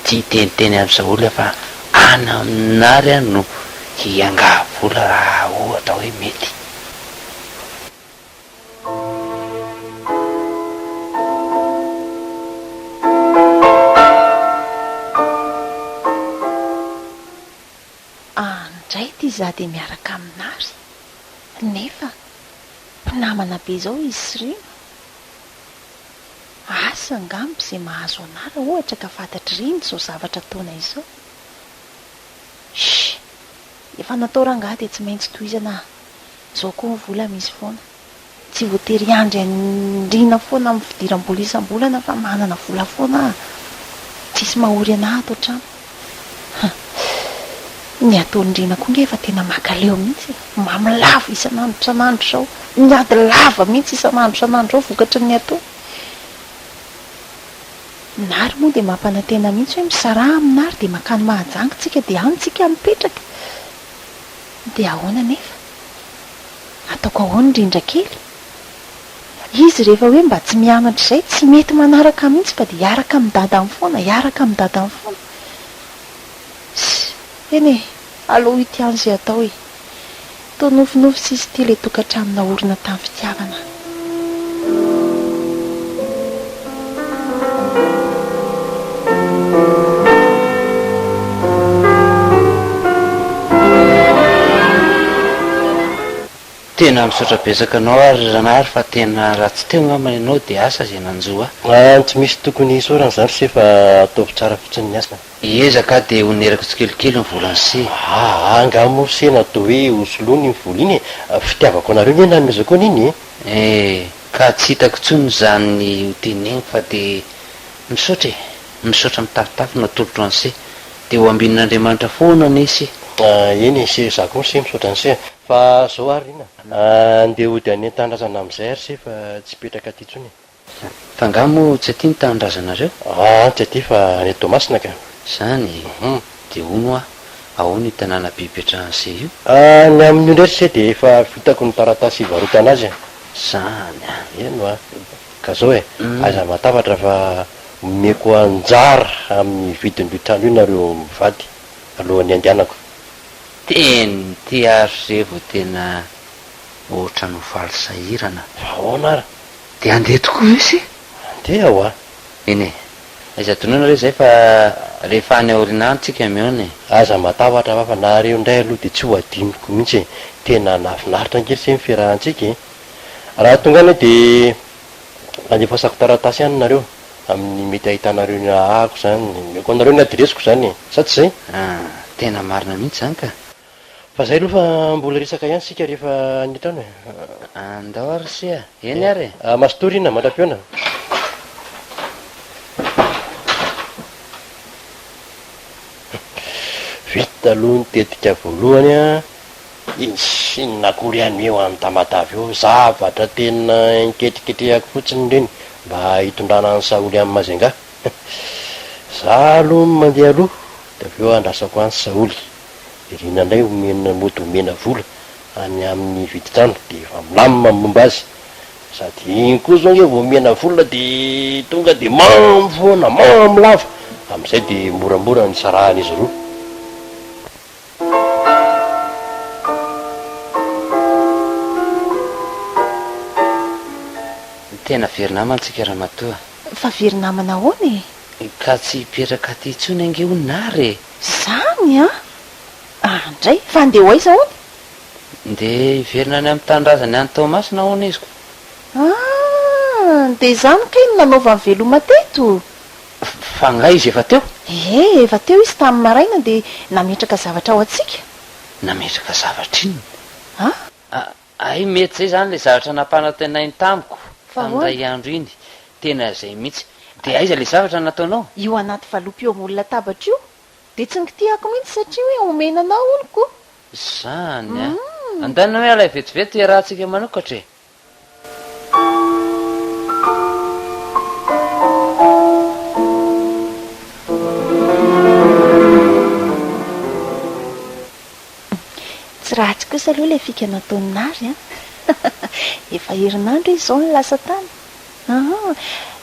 tsy hiteniteny amin'ny saolo fa ana aminary any no hiangavola raha ohatra hoe mety. Andray ty za de miaraka aminary nefa mpinamana be zao izy rino asa ngambo zay mahazo anara ohatra ka fantatry riny zao zavatra taona izao. Efa natao rangaha de tsy maintsy tohizana zao koa vola misy foana tsy voatery andry andrina foana amin'ny fidiram-bola isam-bolana fa manana vola foana tsisy mahory anahy ato trano. Ny ataon'indrina koa nge efa tena makaleo mihitsy mamilavo isan'andro isan'andro zao miady lava mihitsy isan'andro isan'andro zao vokatry ny atao nary moa de mampanantena mihitsy hoe misara aminary de makany mahajango tsika de anytsika mipetraka de ahoana nefa ataoko ahoana indrindra kely izy rehefa hoe mba tsy mianatra izay tsy mety manaraka mihitsy fa de hiaraka amin'ny dadany foana hiaraka amin'ny dadany foana eny aloha itiany zay atao to nofinofy sisy ty le tokantramina orina tamin'ny fitiavana. Tena misaotra besaka anao ary ranary fa tena raha tsy teo ngamana ianao de asa zay nanjoa tsy misy tokony isorana zany sy efa ataovy tsara fotsiny ny asa ezaka de onerako tsikelikely ny volany se angamo sena atao hoe hosolony ny vola iny fitiavako anareo ny namezako an'iny ka tsy hitako tsony zany hoteneny fa de misaotra mitafitafy natolotro an'se de ho ambinin'Andriamanitra foana nesy eny se za koa se misaotra an'se fa zao ary ina andeha ody any an-tanindrazana amin'izay ary se fa tsy petraka aty tsony fa ngamo tsy aty ny tanindrazanareo tsy aty fa any Tomasina ka zany de ono ahoana hitanàna be ipetrahan'se io ny amin'io ndray se de efa vitako ny taratasy ivarotana azy zany eno ka zao aza matafatra fa omeko anjara amin'ny vidin'io trano io nareo mivady alohan'ny andehanako teny ty ary zay vo tena ohatra no faly sahirana ahoana ara de andeha tokoa isy andeha ao eny aiza donona reo zay fa rehefa any aorinany tsika mione aza matavatra fa nareo indray aloha de tsy ho adiniko mihitsy tena nafinaritra ankely se mifiarahantsika raha tonga any de andefasako taratasy any nareo amin'ny mety ahitanareo ny ahako zany meko anareo ny adresiko zany sa tsy zay tena marina mihitsy zany ka fa zay aloha fa mbola resaka ihany sika rehefa nitrano andao ary se eny ary mastory ina mandrapiona vita aloha ny tetika voalohany isy nakory any eo amin'ny tamatavy eo zavatra tena nketriketrehako fotsiny reny mba hitondrana ny saoly amin'ny mazenga za aloha mandeha aloha da avy eo andrasako any saoly irina indray mody omena vola any amin'ny viditrano de efa milamina momba azy sady iny koa zao hoe omena vola de tonga de mamy foana mamy lava amin'izay de moramora ny sarahan'izy roa tena verinamana tsika raha matoa fa verinamana ahoana ka tsy hipetraka ty tsony ange onary zany andray fa andeha ho aiza hony de hiverina any amin'ny tanindrazany any Tomasina hoana izy ko de zany ka ino nanaova ny veloma teto fa ngay izy efa teo efa teo izy tamin'ny maraina de nametraka zavatra ao atsika nametraka zavatra iny ay mety zay zany le zavatra nampanantenainy tamiko fa nray andro iny tena zay mihitsy de aiza le zavatra nataonao io anaty valopy eo amin'ny latabatra io de tsy nikitiako mihitsy satria hoe omenanao oniko zany andana hoe alay vetivety rahantsika manokatra Tsy ratsy kosa aloha ilay fika nataonary a. Efa herinandro izy zao ny lasa tany.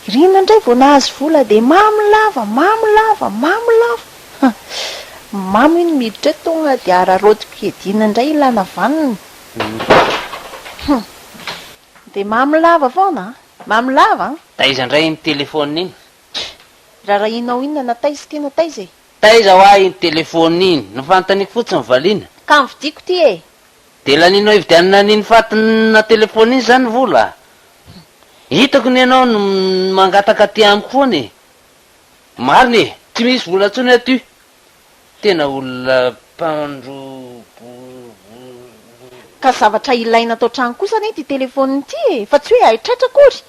Irina indray vao nahazo vola dia mamy lava. Mamy iny miditra tonga dia ararotiky edina indray ilana vaniny. Dia mamy lava foana. Mamy lava. Taiza indray ny telefona iny. Rahainao inona nataiza ty nataiza e. Taiza ho ahy ny telefona iny. Nofantaniko fotsiny valiana. Ka mividiko ty e. De laninao hividianana niny fatina telefona iny zany vola. Hitako ny ianao no mangataka ty amiko foany. Mariny, tsy misy vola ntsony aty. Tena olona mpandro. Ka zavatra ilaina atao trano kosa ny ty telefona ty e. Fa tsy hoe haitratra akory.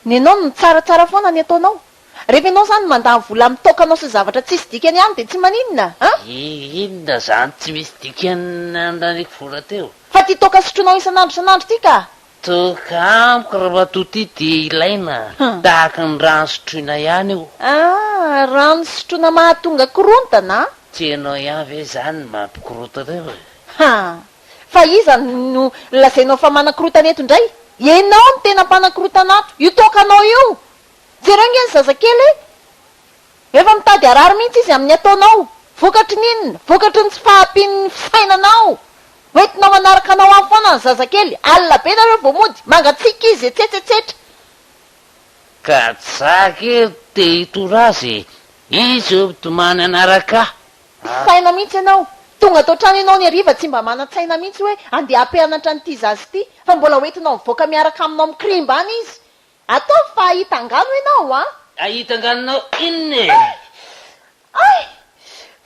Ny ianao no tsaratsara foana ny ataonao. Rehefa ianao zany mandany vola mitokanao sy zavatra tsisy dikany any dia tsy maninona. Inona zany tsy misy dikany andraniko vola teo. Fa ty toka sotronao isanandro ty ka. Toka amiko raha toa ty dia ilaina. Tahaka ny rano sotroina ihany io. Rano sotroina mahatonga korontana. Tsy ianao ihany ve zany mampikorota reo. Fa iza no lazainao fa manakorotana eto indray. Ianao ny tena mpanakorotana ato. Io tokanao io. Jereo nge ny zazakely efa mitady arary mihitsy izy amin'ny ataonao. Vokatry n'inona? Vokatry ny tsy fahampian'ny fisainanao. Hoentinao manaraka anao amin'ny foana ny zazakely. Alina be nareo vao mody mangatsika izy etsetsetsetra. Ka tsaky te hitora azy. Izy eo tomany anaraka. Saina mihitsy ianao. Tonga atao trano ianao ny ariva tsy mba mana-tsaina mihitsy hoe andeha ampianatra n'ity zazy ty. Fa mbola hoentinao mivoaka miaraka aminao mikirimba any izy. Atao fa ahitangano ianao Ahitanganonao inona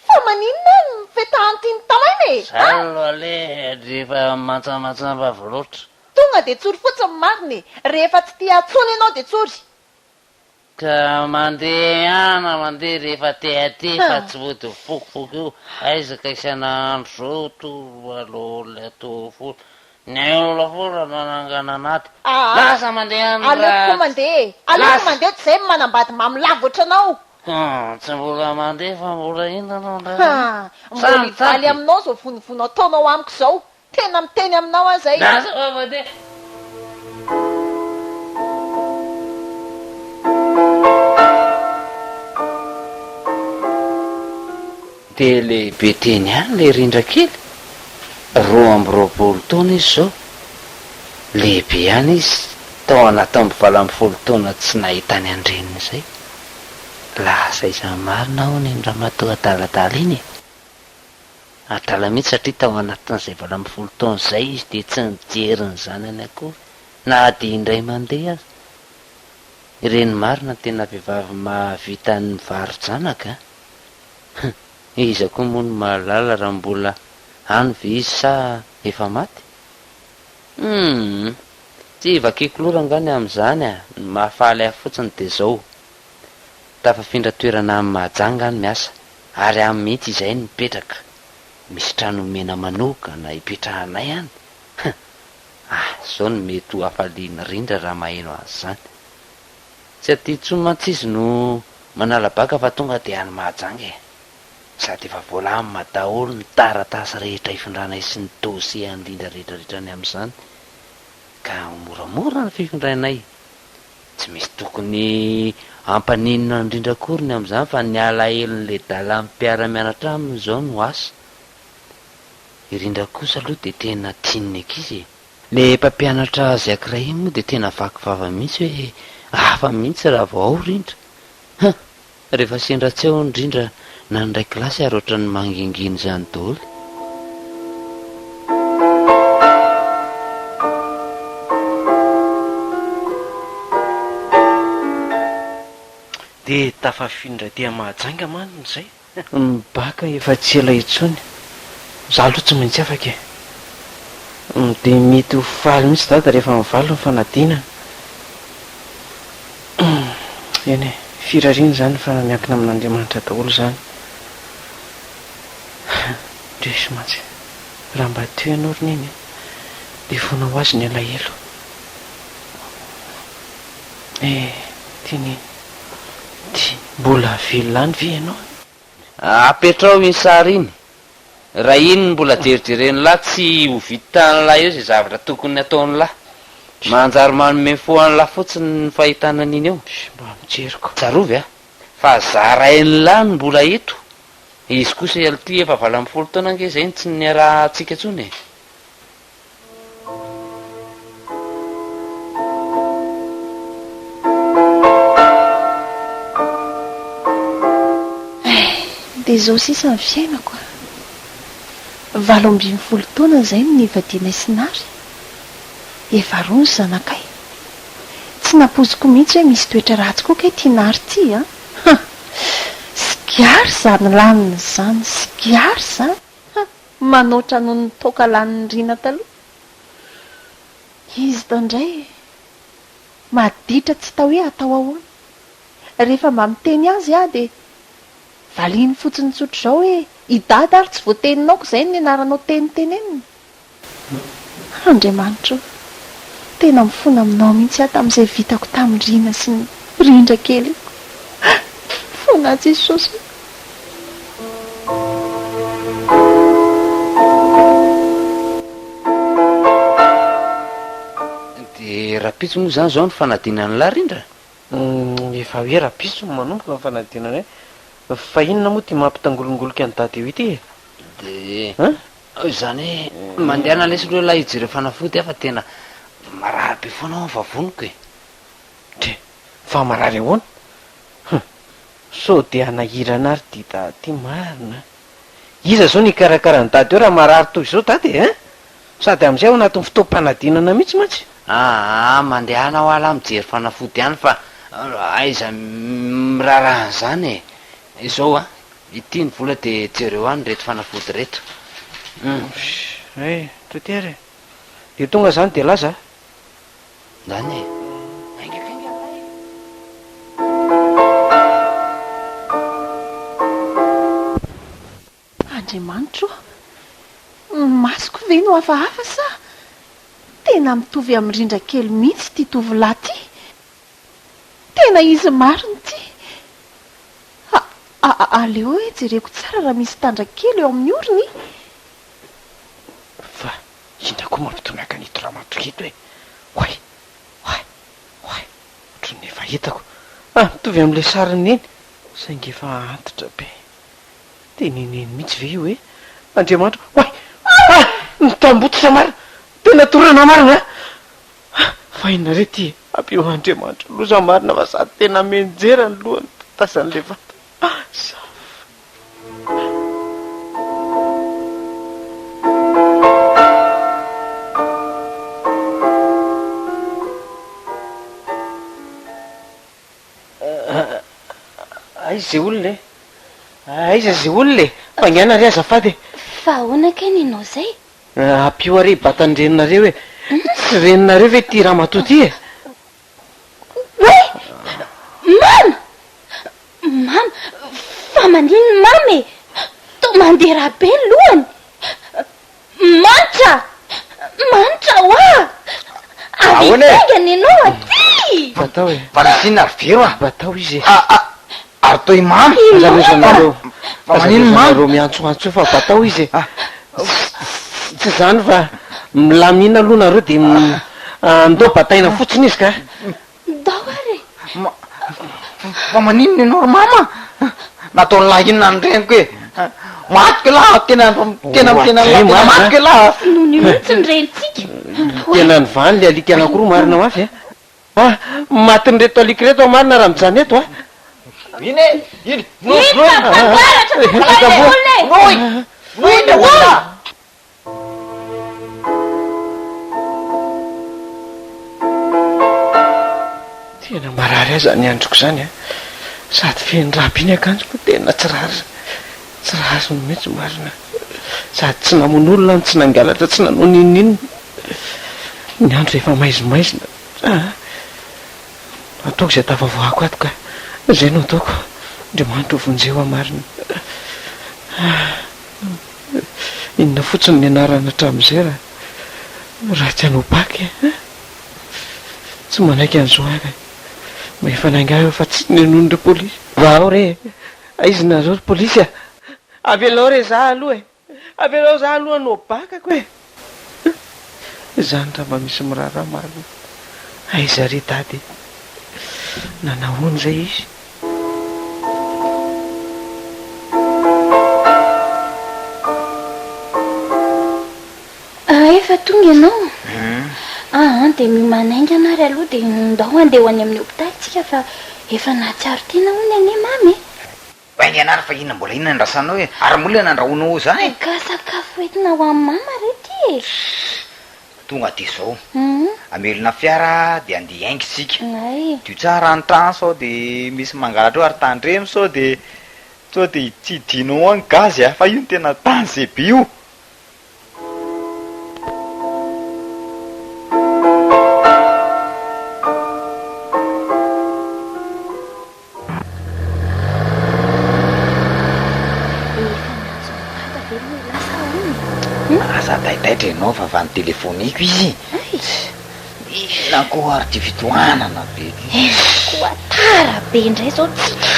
fa maninona mifetahantyny tamainy Salo ale rehefa matsamatsamba voloatra. Tonga dia tsory fotsiny mariny. Rehefa tsy tia atsony ianao dia tsory. Ka mandeha rehefa te fa tsy vody fokofoky io. Aizaka isan'andro zao to alola to folo. Ny olola fola nanangana anaty. Lasa mandeha Aleoko mandeha tsy izay manambady mamy lavitra anao. Tsy mbola mandeha fa mbola inonanao mbola ivaly aminao zao vonivony ataonao amiko zao. Tena miteny aminao azay. De lehibe teny any le rindra kely. 2 taona izy zao. Lehibe any izy. Tao anaty 20 taona tsy nahitany andreniny zay. Lasa iza marina ho ny ramatoa adaladala iny. Adala mihitsy satria tao anatin'izay 20 taona zay izy dia tsy nijeriny zanany akory. Na dia indray mandeha azy. Ireny marina tena vehivavy mahavita ny varo-janaka. Iza koa moa no mahalala raha mbola any ve izy sa efa maty? Tsy vakiko lora angany amin'izany ny mahafaly ahy fotsiny dia zao. Tafafindra toerana amin'ny Mahajanga any miasa ary amin'ny mihitsy izay nipetraka. Misy trano mena manokana hipetrahanay any. Zao no mety ho hafaliana rindra raha maheno azy zany. Tsy aty tsomantsy izy no manala baka fa tonga dia any Mahajanga e. Sady efa vola amina daholo ny taratasy rehetra ifindranay sy ny dosie andrindra rehetrarehetra ny amin'izany. Ka moramora ny fifindrainay. Tsy misy tokony ampaninina indrindra akory ny amin'izany fa ny alahelin'le dala mpiara-mianatra aminy zao no asa. Irindra kosa aloha dia tena tiany ankizy. Le mpampianatra azy ankiray moa dia tena vaky vava mihitsy hoe hafa mihitsy raha vao ao rindra. Rehefa sendra tsy ao indrindra na ndray kilasy ary ohatran'ny manginginy zany daholo. Dia tafafindra dia Mahajanga manina izay. Baka efa tsy ela intsony. Zaho aloha tsy maintsy afaka e. Dia mety ho faly mihitsy dada rehefa mivaly ny fanadinana. Eny e, firariana zany fa miankina amin'Andriamanitra daholo zany. Ndresy mantsy raha mba teo ianao roneny dia foana ho azy ny alahelo. Tiany mbola velona any ve ianao? Apetrao iny sary iny. raha iny mbola jerijereny lahy tsy ho vitan'lahy eo zay zavatra tokony ataony lahy manjary manome foan'ny lahy fotsiny ny fahitana an'iny eo mba mijeriko tsarovy a fa zarainy lahy no mbola eto izy kosa ality efa 20 taona ange zay ny tsy ny araha atsika ntsony dia zao sisa ny fiainako 20 taona zay no nivadiana sinary efa roa ny zanakay tsy napoziko mihitsy hoe misy toetra ratsy koa kay tianary ty a sigiary zany laniny zany sigiary zany manoatra noho ny toka laniny rina taloha izy tandray maditra tsy tao hoe atao ahoana rehefa mba miteny azy ah dia valiny fotsiny tsotro zao hoe idady ary tsy voateninao zay ny anaranao teniteneniny andriamanitra tena mifona aminao mihitsy aho tamin'izay vitako tamin'ny rina sy ny rindra kely fona jesosy dia rapitso moa zany zao ny fanadinany lahy rindra efa hoe rapiso manomboka ny fanadinana hoe fa inona moa ty mampitangolongoloka any dady eo ity dia zany hoe mandehana lesy loha lahy ijery fanafody afa tena marary be foana ao vavoniko e tre fa marary ahoana so dia anahirana ary dida ty marina iza zao ny karakara ny dady eo raha marary toy izao dady e sady amin'izay ao anatin'ny fotoam-panadinana mihitsy mantsy mandehana ho ala mijery fanafody ihany fa aiza mirarahany zany e izao a ity ny vola dia jereo any reto fanafody reto totery dia tonga zany dia laza zany e andriamanitro masoko ve no hafahafa sa tena mitovy amin'ny rindra kely mihitsy ty tovolahy ty tena izy mariny ty aleo hoe jereko tsara raha misy tandrakely eo amin'ny orony fa indra koa mampitomaka nito raha matoketo hoe hoay ohatrony efa hitako mitovy amin'ilay sariny eny saingy efa antitra be dia neneny mihitsy ve io hoe andriamanitra hoay nitambototra marina tena torana marina fa inareo ty ampio andriamanitra loza marina fa sady tena menjera ny lohany tasan'le vata aiza olona aiza zay olona fangiana re azafady fa ahoana kay ninao zay ampio are batany reninareo hoe tsy reninareo ve ty raha matoty e hoe mama mama fa manino mamy to mandeha raha be ny lohany manitra oa avitengany ianao aty batao e vanisina vero a batao izy ary toy mamy azareo fa manino mamy ro miantsoantso fa batao izy tsy zany fa milamina aloha nareo dia andao bataina fotsiny izy ka dao ary fa manino ianao ry mama nataony lahy inona ny reniko e matiko lah tena matiko lah noho ny mihitsy ny renitsika tena ny vany le alika anakoroa marina mafy matiny reto alika reto marina raha mijany eto iny iny tena marary aza ny androko zany sady fendraby iny akanjoko tena tsy razo ny mihitsy marina sady tsy namon'olona ny tsy nangalatra tsy nanao nininina ny andro rehefa maizimaizina ataoko zay tafavoako ato ka zay no ataoko andriamanitra vonjeo amarina inona fotsiny ny anarana hatramin'izay raha tsy anopaky tsy manaiky an'izao aka ma efa nainga eo fa tsy nenon'ireo polisy va ao re aizy nareo ry polisy avelao re za aloha ampianao za alohanao bakako e zany raha mba misy mirara malo aiza ry tady nanahoany zay izy efa tonga ianao dia mimanainga anary aloha dia ndao andeha ho any amin'ny hopitaly tsika fa efa nahatsiaro tiana hony ane mamy vaingy anary fa inona mbola inona ndrasanao e ary molina nandrahonao zany ka sakafo entina ho amin'ny mama rety e tonga de zao amelona fiara dia andeha haingy sika ay dio tsara ny trano sao dia misy mangalatra eo ary tandremo sao dia tsy dinao any gazy fa io ny tena tany zebe io taitaitra ianao fa va ny telefoniko izy inako ary ty fitohanana be koa tara be indray zao tsika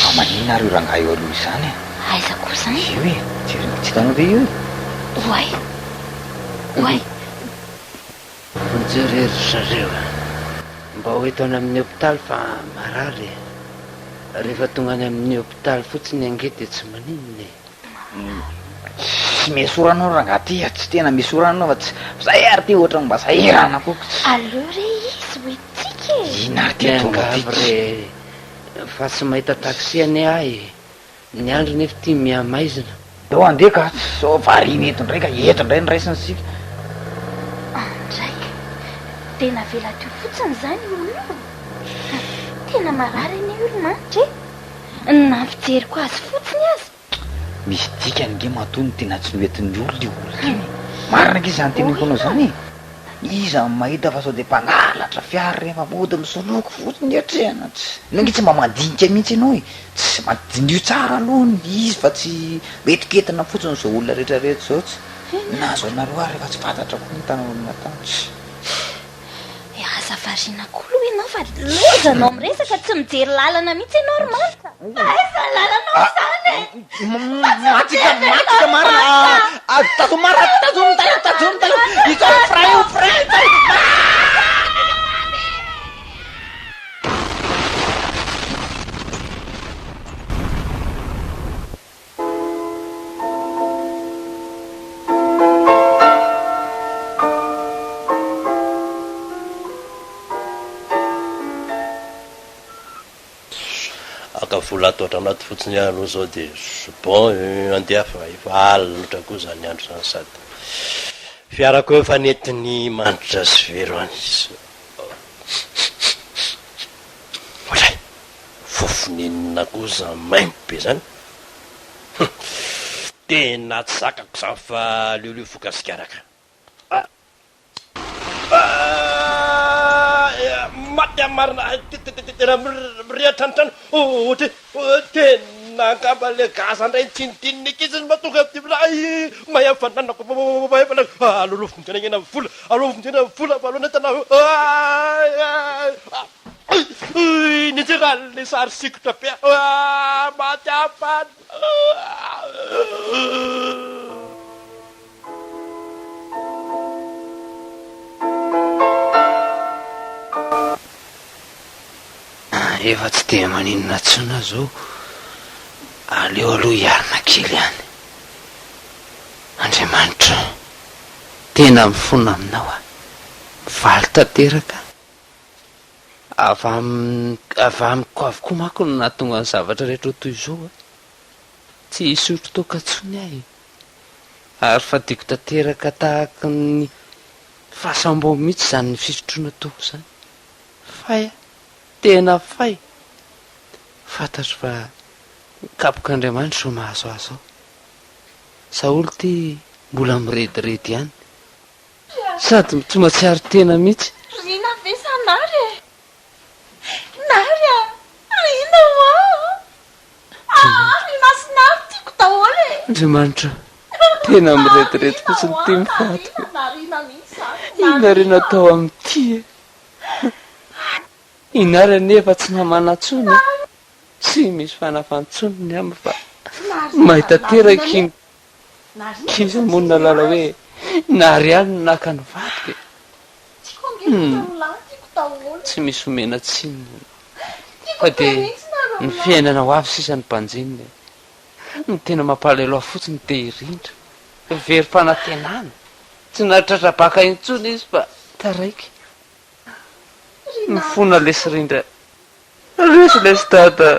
fa manina ary io rangaha eo aloha izany e aiza koa zany io e tsy hitanao ve io oay oay mijerery zareo mba hoeto any amin'ny hopitaly fa marary rehefa tonga any amin'ny hopitaly fotsiny ange dia tsy maninona tsy misoranao rangaha ty tsy tena misoranao fa tsy zay ary ty ohatra mba zahirana koa aleo re izy hoe tsika e ina ary ty angavy re fa tsy mahita taxi ane ahy ny andro nefa ty miamaizina eo andeha ka sao variny eto indray ka eto indray niraisiny sika andray tena vela teo fotsiny zany olo tena marary ane olomanitra e nampijeriko azy fotsiny azy misy dikany nge matony tena tsy noetin'ny olo le olo iny marina ange zany teniko anao zany iza mahita fa sao dia mpangalatra fiary rehefa mody misoloko fotsiny atrehana tsy nonge tsy mba mandinika mihitsy ianao e tsy madinio tsara alohany izy fa tsy metiketina fotsiny zao olona rehetrarehetra zao tsy nazo anareo ary rehefa tsy fantatra koa ny tanan'olona tany aza varinakolo ianao fa lozanao miresaka tsy mijery lalana mihitsy ianao ry marika aiza lalanao zany matika marina tazomarina itao fray vola atoatra anaty fotsiny aloha zao dia bon andeha fa efa alina ohatra koa zany andro zany sady fiarako efa netiny manitra sy vero any izy olay fofonenina koa za maimbo be zany tena tsy sakako zany fa leoleo fokasikaraka maty amarina tena miriatranotrano ohatra tena angamba le gaza ndray nitsinitinika izy mahatonga ay mahafananako alolofonjena vola alolofonjena vola valona tana nitsyraha le sary sikotra be maty afana efa tsy dia maninona tsona zao aleo aloha hiarina kely any andriamanitra tena mifona aminao a mivaly tanteraka avy amiko avokoa manko no nahatonga ny zavatra rehetra ho toy izao a tsy hisotro toka tsony ahy ary fa diako tanteraka tahaka ny fahasambo mihitsy zany ny fisotroana toko zany fay a tena fay fantatro fa kapok'andriamanitra ho mahazo azo ao saolo ty mbola mirediredy ihany sady tsy mahatsiary tena mihitsy rina vesanary nary a rina rina sinary tiako daholo e andriamanitra tena mirediredy fotsiny ty mifato inarena atao amin'ity e inary anefa tsy namanatsony tsy misy fanafantsony ny amy fa mahita teraky izy monina lala hoe nary aliny naka ny vadika tsy misy omena tsinona fa dia ny fiainana ho avy sisa ny mpanjinina ny tena mampahaleloha fotsiny te hirindra very fanantenana tsy natratrabaka intsony izy fa taraiky mifona lesy rindra resy lesy tata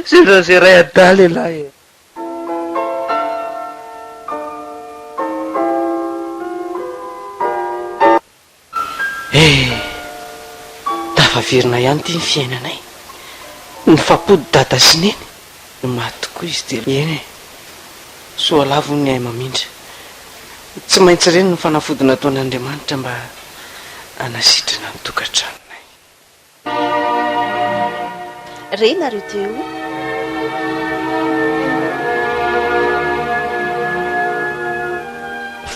sendra zay ray ada lehilahy tafaverina ihany ty ny fiainanay ny fampody dada sy neny ny maty tokoa izy de eny soa lavo ny ay mamindra tsy maintsy ireny ny fanafodina ataon'Andriamanitra mba anasitrana ny tokantranonay. Renareo teo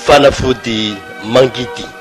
fanafody mangidy